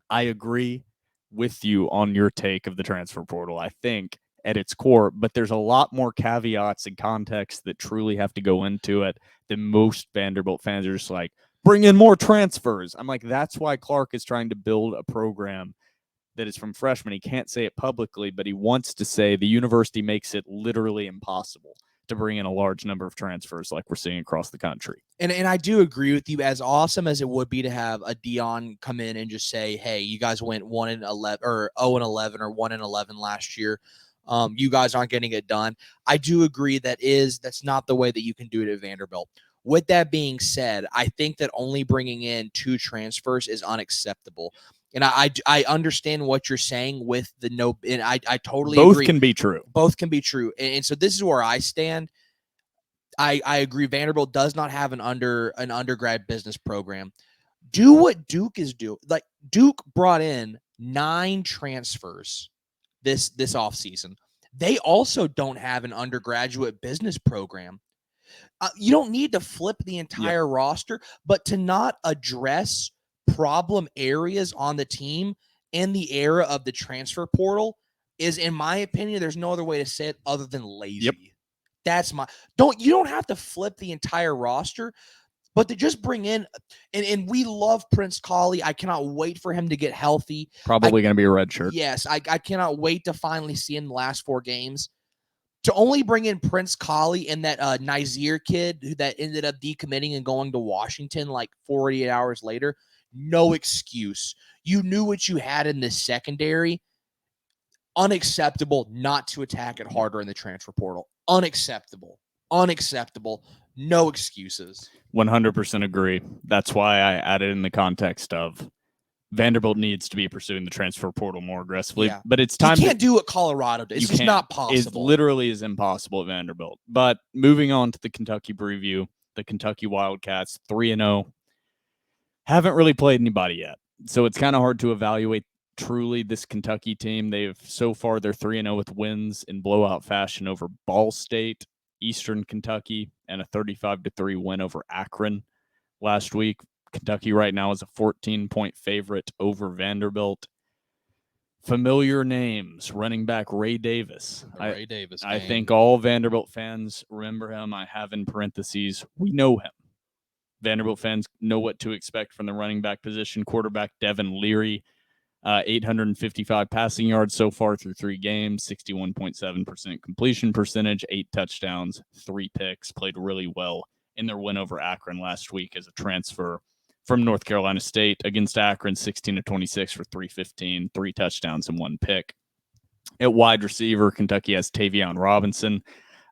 I agree with you on your take of the transfer portal, I think, at its core, but there's a lot more caveats and context that truly have to go into it than most Vanderbilt fans are just like, bring in more transfers. I'm like, that's why Clark is trying to build a program that is from freshmen. He can't say it publicly, but he wants to say the university makes it literally impossible to bring in a large number of transfers like we're seeing across the country. And I do agree with you. As awesome as it would be to have a Dion come in and just say, hey, you guys went 1-11 or 0-11 or 1-11 last year. You guys aren't getting it done. I do agree that's not the way that you can do it at Vanderbilt. With that being said, I think that only bringing in 2 transfers is unacceptable. And I understand what you're saying with the no, and I totally Both agree. can be true. Both can be true. And so this is where I stand. I agree. Vanderbilt does not have an undergrad business program. Do what Duke is doing. Like Duke brought in 9 transfers this offseason. They also don't have an undergraduate business program. You don't need to flip the entire roster, but to not address problem areas on the team in the era of the transfer portal is, in my opinion, there's no other way to say it other than lazy. Yep. That's you don't have to flip the entire roster, but to just bring in, and we love Prince Colley. I cannot wait for him to get healthy. Probably going to be a red shirt. Yes, I cannot wait to finally see him in the last 4 games. To only bring in Prince Colley and that Nizier kid that ended up decommitting and going to Washington like 48 hours later, no excuse. You knew what you had in the secondary. Unacceptable not to attack it harder in the transfer portal. Unacceptable. No excuses. 100% agree. That's why I added in the context of Vanderbilt needs to be pursuing the transfer portal more aggressively. Yeah. But it's time. You can't do what Colorado did. It's just not possible. It literally is impossible at Vanderbilt. But moving on to the Kentucky preview, the Kentucky Wildcats 3-0 haven't really played anybody yet. So it's kind of hard to evaluate truly this Kentucky team. They're 3-0 with wins in blowout fashion over Ball State, Eastern Kentucky, and a 35-3 win over Akron last week. Kentucky right now is a 14-point favorite over Vanderbilt. Familiar names, running back Ray Davis. I think all Vanderbilt fans remember him. I have in parentheses, we know him. Vanderbilt fans know what to expect from the running back position. Quarterback Devin Leary, 855 passing yards so far through 3 games, 61.7% completion percentage, 8 touchdowns, 3 picks, played really well in their win over Akron last week as a transfer from North Carolina State against Akron, 16-26 for 315, 3 touchdowns and 1 pick. At wide receiver, Kentucky has Tavion Robinson,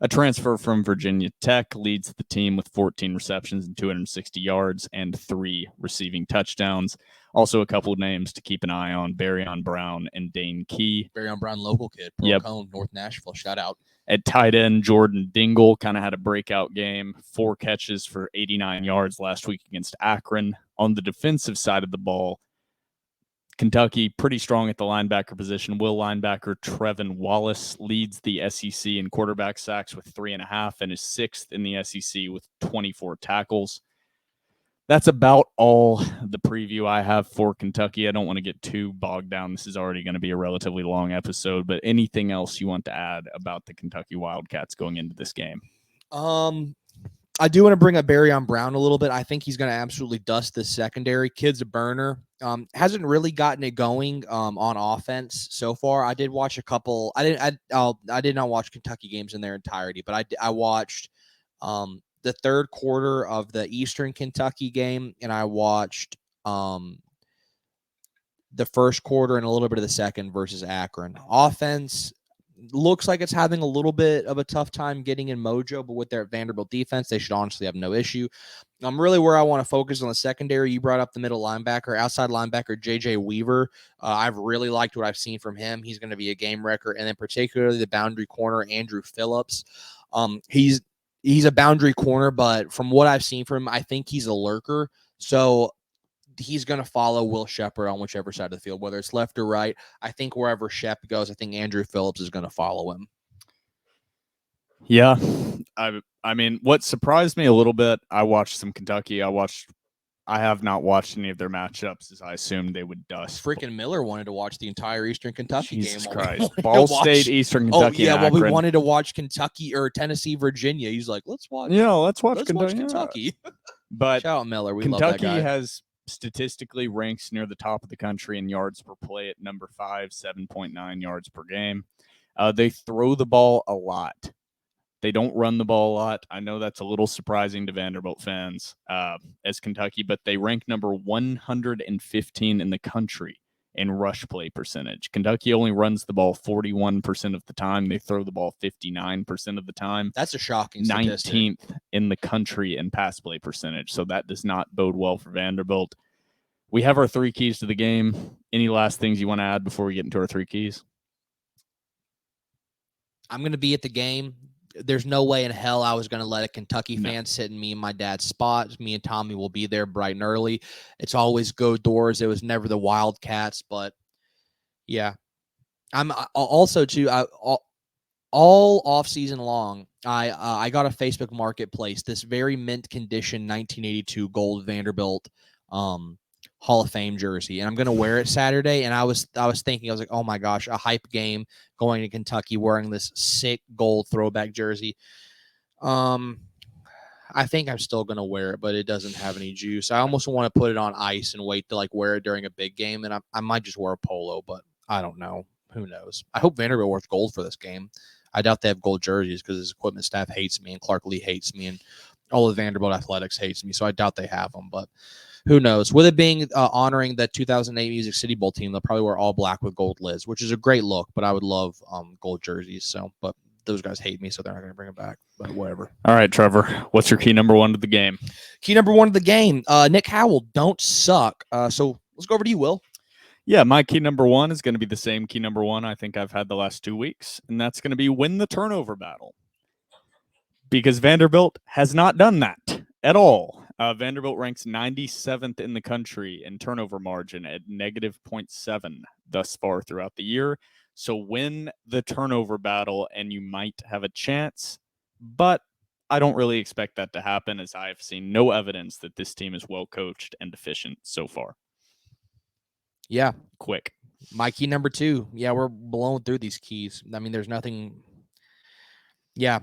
A transfer from Virginia Tech leads the team with 14 receptions and 260 yards and 3 receiving touchdowns. Also, a couple of names to keep an eye on: Barryon Brown and Dane Key. Barryon Brown, local kid, Pearl Cone, North Nashville. Shout out. At tight end, Jordan Dingle kind of had a breakout game, 4 catches for 89 yards last week against Akron. On the defensive side of the ball, Kentucky pretty strong at the linebacker position. Will linebacker Trevin Wallace leads the SEC in quarterback sacks with 3.5 and is 6th in the SEC with 24 tackles. That's about all the preview I have for Kentucky. I don't want to get too bogged down. This is already going to be a relatively long episode, but anything else you want to add about the Kentucky Wildcats going into this game? I do want to bring up Barryon Brown a little bit. I think he's going to absolutely dust this secondary. Kid's a burner. Hasn't really gotten it going on offense so far. I did watch a couple. I did not watch Kentucky games in their entirety, but I watched the third quarter of the Eastern Kentucky game, and I watched the first quarter and a little bit of the second versus Akron. Offense looks like it's having a little bit of a tough time getting in mojo, but with their Vanderbilt defense, they should honestly have no issue. Really where I want to focus on the secondary. You brought up the middle linebacker, outside linebacker, J.J. Weaver. I've really liked what I've seen from him. He's going to be a game wrecker. And then particularly the boundary corner, Andrew Phillips. He's a boundary corner, but from what I've seen from him, I think he's a lurker. So he's going to follow Will Sheppard on whichever side of the field, whether it's left or right. I think wherever Shep goes, I think Andrew Phillips is going to follow him. Yeah. I mean, what surprised me a little bit, I watched some Kentucky. I have not watched any of their matchups, as I assumed they would dust. Freaking Miller wanted to watch the entire Eastern Kentucky Jesus game. Christ. Ball State, Eastern Kentucky. Oh, yeah, well, we Akron. wanted to watch Kentucky or Tennessee, Virginia. He's like, let's watch Kentucky. But shout out Miller. We Kentucky love that guy. has statistically ranks near the top of the country in yards per play at number 5, 7.9 yards per game. They throw the ball a lot. They don't run the ball a lot. I know that's a little surprising to Vanderbilt fans as Kentucky, but they rank number 115 in the country in rush play percentage. Kentucky only runs the ball 41% of the time. They throw the ball 59% of the time. That's a shocking statistic. 19th in the country in pass play percentage. So that does not bode well for Vanderbilt. We have our 3 keys to the game. Any last things you want to add before we get into our 3 keys? I'm going to be at the game. There's no way in hell I was going to let a Kentucky fan sit in me and my dad's spot. Me and Tommy will be there bright and early. It's always go doors. It was never the Wildcats, but yeah. I'm also too. All off season long, I got a Facebook Marketplace this very mint condition 1982 gold Vanderbilt Hall of Fame jersey, and I'm gonna wear it Saturday. And I was thinking, I was like, oh my gosh, a hype game going to Kentucky wearing this sick gold throwback jersey. I think I'm still gonna wear it, but it doesn't have any juice. I almost want to put it on ice and wait to wear it during a big game, and I might just wear a polo, but I don't know. Who knows? I hope Vanderbilt wears gold for this game. I doubt they have gold jerseys because his equipment staff hates me, and Clark Lee hates me, and all of Vanderbilt athletics hates me. So I doubt they have them, but who knows? With it being honoring the 2008 Music City Bowl team, they'll probably wear all black with gold lids, which is a great look. But I would love gold jerseys. So, but those guys hate me, so they're not going to bring it back. But whatever. All right, Trevor. What's your key number 1 to the game? Key number 1 to the game. Nick Howell, don't suck. So let's go over to you, Will. Yeah, my key number 1 is going to be the same key number 1 I think I've had the last 2 weeks, and that's going to be win the turnover battle. Because Vanderbilt has not done that at all. Vanderbilt ranks 97th in the country in turnover margin at negative 0.7 thus far throughout the year. So win the turnover battle and you might have a chance, but I don't really expect that to happen as I have seen no evidence that this team is well coached and efficient so far. Yeah. Quick. My key number 2. Yeah, we're blowing through these keys. I mean, there's nothing. Yeah,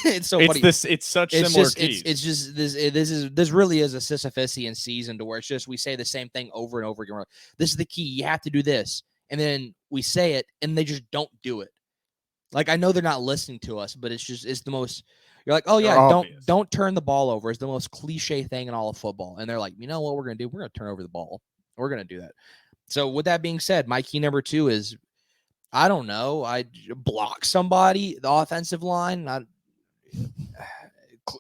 it's so funny. It's such similar keys. It's just this really is a Sisyphusian season to where it's just we say the same thing over and over again. We're like, this is the key. You have to do this, and then we say it, and they just don't do it. Like I know they're not listening to us, but it's the most. You're like, oh yeah, don't turn the ball over. It's the most cliche thing in all of football, and they're like, you know what we're gonna do? We're gonna turn over the ball. We're gonna do that. So with that being said, my key number 2 is. I don't know. I block somebody, the offensive line.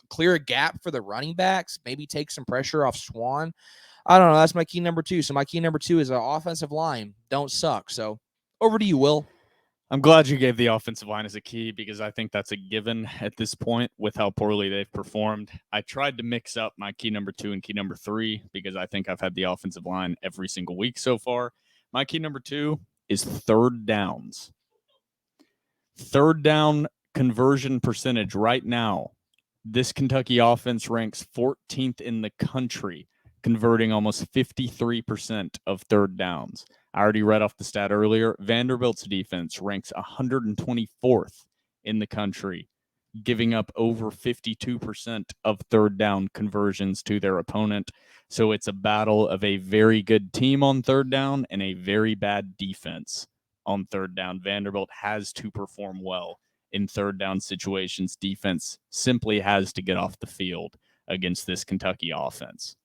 clear a gap for the running backs, maybe take some pressure off Swan. I don't know. That's my key number 2. So my key number 2 is an offensive line. Don't suck. So over to you, Will. I'm glad you gave the offensive line as a key because I think that's a given at this point with how poorly they've performed. I tried to mix up my key number 2 and key number 3 because I think I've had the offensive line every single week so far. My key number 2 is third downs. Third down conversion percentage right now. This Kentucky offense ranks 14th in the country, converting almost 53% of third downs. I already read off the stat earlier. Vanderbilt's defense ranks 124th in the country, giving up over 52% of third down conversions to their opponent. So it's a battle of a very good team on third down and a very bad defense on third down. Vanderbilt has to perform well in third down situations. Defense simply has to get off the field against this Kentucky offense.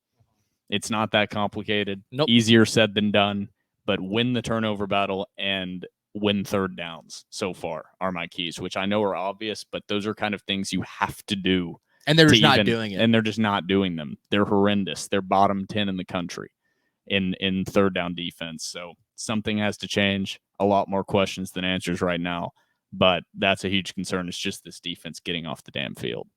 It's not that complicated. Nope. Easier said than done, but win the turnover battle and win third downs so far are my keys, which I know are obvious, but those are kind of things you have to do. And they're just not doing it. And they're just not doing them. They're horrendous. They're bottom 10 in the country in third down defense. So something has to change. A lot more questions than answers right now, but that's a huge concern. It's just this defense getting off the damn field.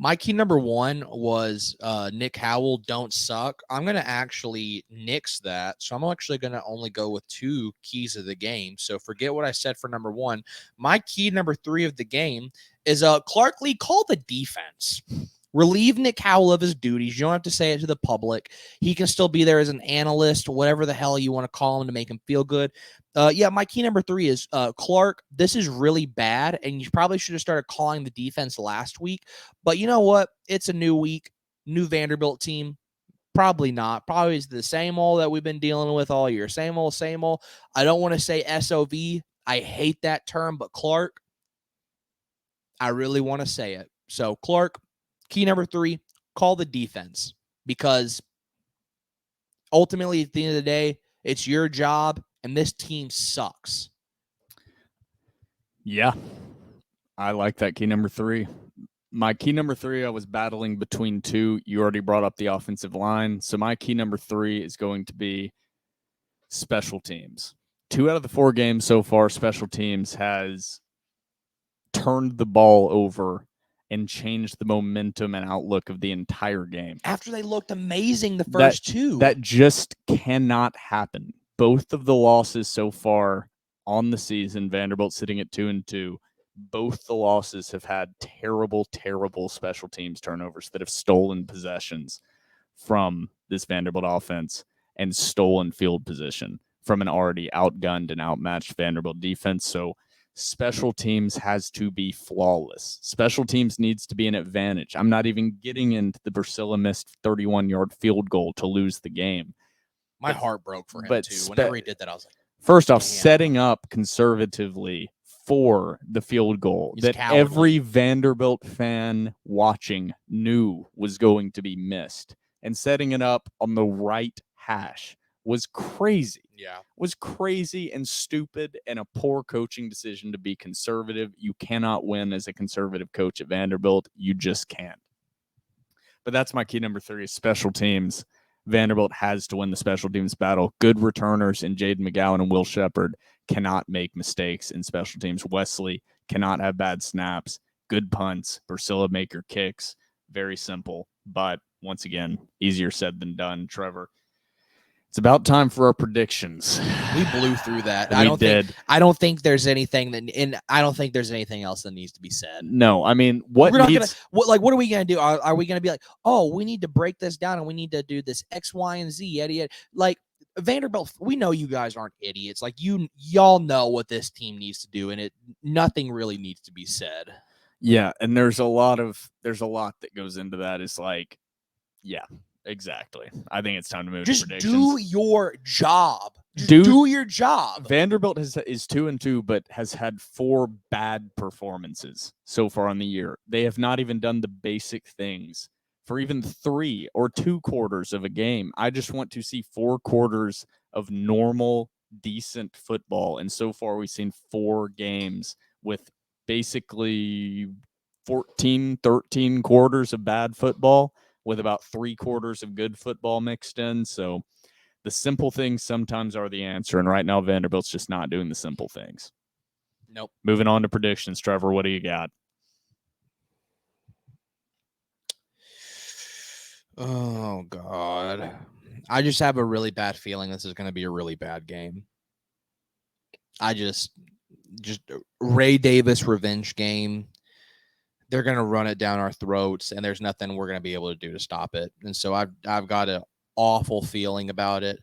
My key number 1 was Nick Howell, don't suck. I'm going to actually nix that. So I'm actually going to only go with 2 keys of the game. So forget what I said for number 1. My key number 3 of the game is Clark Lee, call the defense. Relieve Nick Howell of his duties. You don't have to say it to the public. He can still be there as an analyst, whatever the hell you want to call him to make him feel good. My key number 3 is Clark. This is really bad, and you probably should have started calling the defense last week. But you know what? It's a new week, new Vanderbilt team. Probably not. Probably is the same old that we've been dealing with all year. Same old, same old. I don't want to say SOV. I hate that term, but Clark, I really want to say it. So Clark, key number 3, call the defense, because ultimately at the end of the day, it's your job and this team sucks. Yeah, I like that key number 3. My key number 3, I was battling between 2. You already brought up the offensive line. So my key number 3 is going to be special teams. 2 out of the 4 games so far, special teams has turned the ball over and changed the momentum and outlook of the entire game. After they looked amazing the first 2. That just cannot happen. Both of the losses so far on the season, Vanderbilt sitting at 2-2, both the losses have had terrible, terrible special teams turnovers that have stolen possessions from this Vanderbilt offense and stolen field position from an already outgunned and outmatched Vanderbilt defense. So special teams has to be flawless. Special teams needs to be an advantage. I'm not even getting into the Brasilla missed 31-yard field goal to lose the game. My heart broke for him, too. Whenever he did that, I was like, first off, setting up conservatively for the field goal that every Vanderbilt fan watching knew was going to be missed, and setting it up on the right hash was crazy. Yeah. Was crazy and stupid and a poor coaching decision to be conservative. You cannot win as a conservative coach at Vanderbilt. You just can't. But that's my key number 3 is special teams. Vanderbilt has to win the special teams battle. Good returners in Jaden McGowan and Will Shepard cannot make mistakes in special teams. Wesley cannot have bad snaps. Good punts. Brasilla maker kicks. Very simple. But once again, easier said than done. Trevor, it's about time for our predictions. We blew through that. I don't think there's anything I don't think there's anything else that needs to be said. No, I mean, what are we going to do? Are we going to be like, oh, we need to break this down and we need to do this X, Y, and Z, yada. Like Vanderbilt, we know you guys aren't idiots. Like y'all know what this team needs to do, and nothing really needs to be said. Yeah, and there's a lot that goes into that. It's like, yeah. Exactly. I think it's time to move to predictions. Just do your job. Do your job. Vanderbilt is 2-2, but has had 4 bad performances so far in the year. They have not even done the basic things for even 3 or 2 quarters of a game. I just want to see 4 quarters of normal, decent football. And so far, we've seen 4 games with basically 14, 13 quarters of bad football with about 3 quarters of good football mixed in. So the simple things sometimes are the answer. And right now, Vanderbilt's just not doing the simple things. Nope. Moving on to predictions. Trevor, what do you got? Oh, God. I just have a really bad feeling this is going to be a really bad game. I just Ray Davis revenge game. They're going to run it down our throats, and there's nothing we're going to be able to do to stop it. And so I've got an awful feeling about it.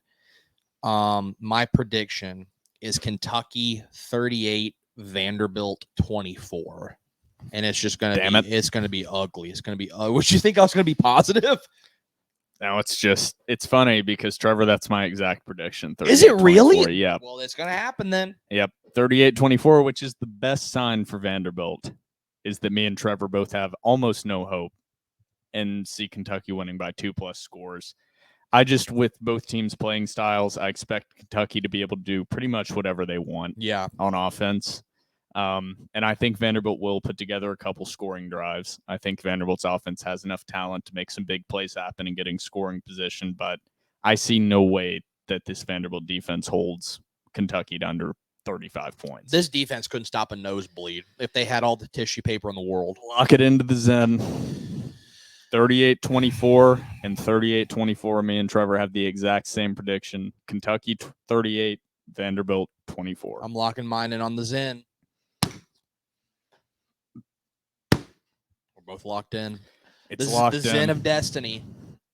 My prediction is Kentucky 38, Vanderbilt 24. And it's just going to be it's going to be ugly. It's going to be would you think I was going to be positive? Now it's funny because Trevor, that's my exact prediction. Is it really? Yeah. Well, it's going to happen then. Yep. 38-24, which is the best sign for Vanderbilt, is that me and Trevor both have almost no hope and see Kentucky winning by 2+ scores. With both teams' playing styles, I expect Kentucky to be able to do pretty much whatever they want on offense. And I think Vanderbilt will put together a couple scoring drives. I think Vanderbilt's offense has enough talent to make some big plays happen and getting scoring position, but I see no way that this Vanderbilt defense holds Kentucky to under 35 points. This defense couldn't stop a nosebleed if they had all the tissue paper in the world. Lock it into the Zen. 38-24 and 38-24. Me and Trevor have the exact same prediction. Kentucky 38, Vanderbilt 24. I'm locking mine in on the Zen. We're both locked in. This is the Zen of destiny.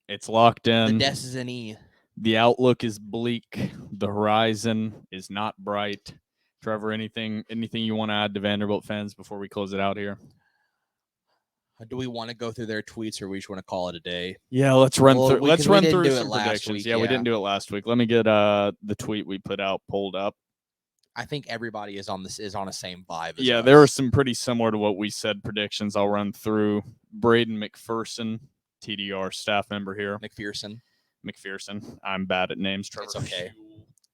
It's locked in. The destiny. The outlook is bleak. The horizon is not bright. Trevor, anything you want to add to Vanderbilt fans before we close it out here? Do we want to go through their tweets, or we just want to call it a day? Yeah, let's run through. Let's run through some predictions. Week, yeah, we didn't do it last week. Let me get the tweet we put out pulled up. I think everybody is on the same vibe. Yeah, there are some pretty similar to what we said predictions. I'll run through. Braden McPherson, TDR staff member here. McPherson. I'm bad at names. Trevor. It's okay.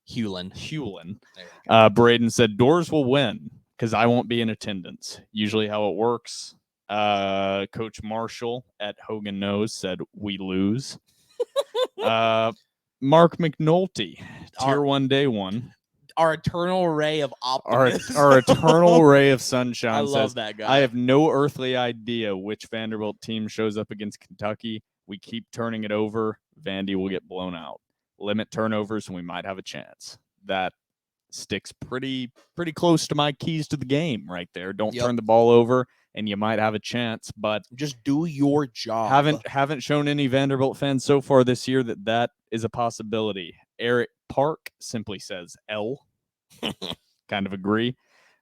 Hulan. Braden said, Doors will win because I won't be in attendance. Usually how it works. Coach Marshall at Hogan Knows said, we lose. Mark McNulty, Tier 1, Day 1. Our eternal ray of optimism. Our eternal ray of sunshine. I love that guy. I have no earthly idea which Vanderbilt team shows up against Kentucky. We keep turning it over. Vandy will get blown out. Limit turnovers, and we might have a chance. That sticks pretty close to my keys to the game right there. Don't turn the ball over, and you might have a chance. But just do your job. Haven't shown any Vanderbilt fans so far this year that is a possibility. Eric Park simply says L. Kind of agree.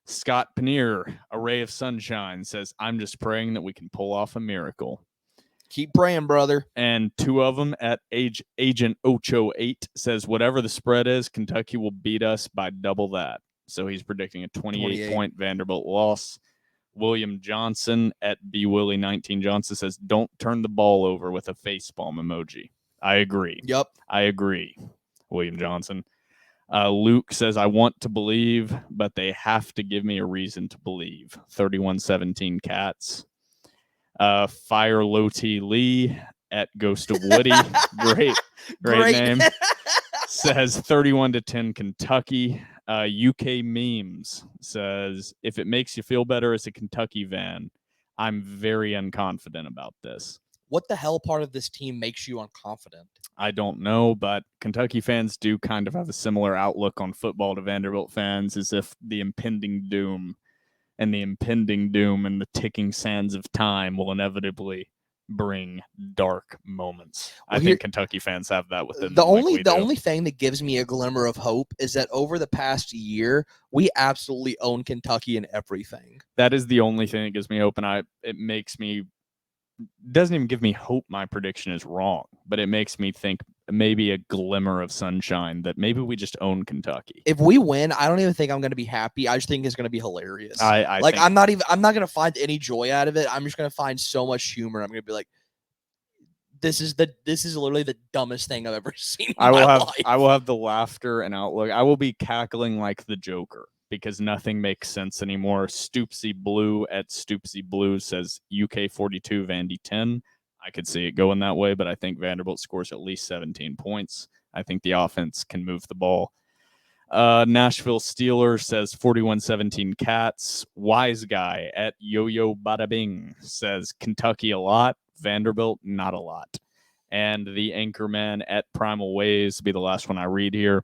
Scott Paneer, a ray of sunshine, says, I'm just praying that we can pull off a miracle. Keep praying, brother. And two of them at Agent Ocho 8 says, whatever the spread is, Kentucky will beat us by double that. So he's predicting a 28-point Vanderbilt loss. William Johnson at BWillie19 Johnson says, don't turn the ball over with a facepalm emoji. I agree. Yep. I agree, William Johnson. Luke says, I want to believe, but they have to give me a reason to believe. 31-17 Cats. Fire Low T Lee at Ghost of Woody. Great name. Says 31-10 Kentucky. UK Memes says, if it makes you feel better as a Kentucky fan, I'm very unconfident about this. What the hell part of this team makes you unconfident? I don't know, but Kentucky fans do kind of have a similar outlook on football to Vanderbilt fans, as if the impending doom and the ticking sands of time will inevitably bring dark moments. I think Kentucky fans have that within them. The only thing that gives me a glimmer of hope is that over the past year, we absolutely own Kentucky in everything. That is the only thing that gives me hope, and doesn't even give me hope my prediction is wrong, but it makes me think maybe a glimmer of sunshine that maybe we just own Kentucky. If we win, I don't even think I'm going to be happy. I just think it's going to be hilarious. I'm not going to find any joy out of it. I'm just going to find so much humor. I'm going to be like, this is literally the dumbest thing I've ever seen. I will have the laughter and outlook. I will be cackling like the Joker. because nothing makes sense anymore. Stoopsy Blue at Stoopsy Blue says UK 42, Vandy 10. I could see it going that way, but I think Vanderbilt scores at least 17 points. I think the offense can move the ball. Nashville Steelers says 41-17 Cats. Wise Guy at Yo-Yo Bada Bing says Kentucky a lot, Vanderbilt not a lot. And the Anchorman at Primal Ways, be the last one I read here,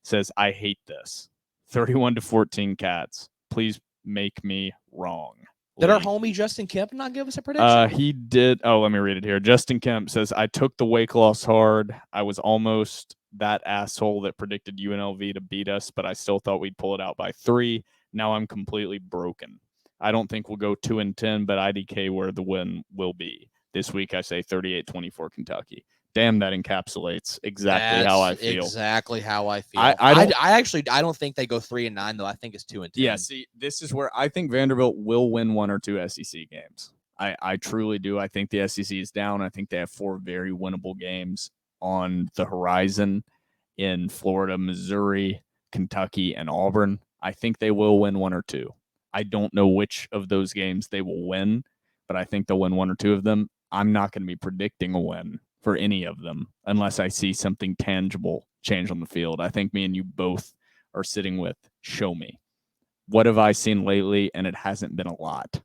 says I hate this. 31-14 Cats. Please make me wrong. Did our homie Justin Kemp not give us a prediction? He did. Oh, let me read it here. Justin Kemp says, I took the Wake loss hard. I was almost that asshole that predicted UNLV to beat us, but I still thought we'd pull it out by 3. Now I'm completely broken. I don't think we'll go 2-10, but IDK where the win will be. This week I say 38-24 Kentucky. Damn, that encapsulates exactly how I feel. Exactly how I feel. I don't think they go 3-9 though. I think it's 2-10. Yeah, see, this is where I think Vanderbilt will win 1 or 2 SEC games. I truly do. I think the SEC is down. I think they have 4 very winnable games on the horizon in Florida, Missouri, Kentucky, and Auburn. I think they will win 1 or 2. I don't know which of those games they will win, but I think they'll win 1 or 2 of them. I'm not going to be predicting a win for any of them unless I see something tangible change on the field. I think me and you both are sitting with show me. What have I seen lately? And it hasn't been a lot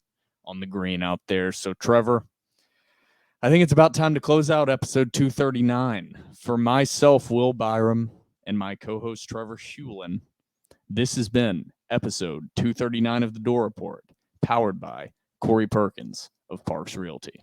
on the green out there. So, Trevor, I think it's about time to close out episode 239. For myself, Will Byrum, and my co-host, Trevor Hulan, this has been episode 239 of The Door Report, powered by Corey Perkins of Parks Realty.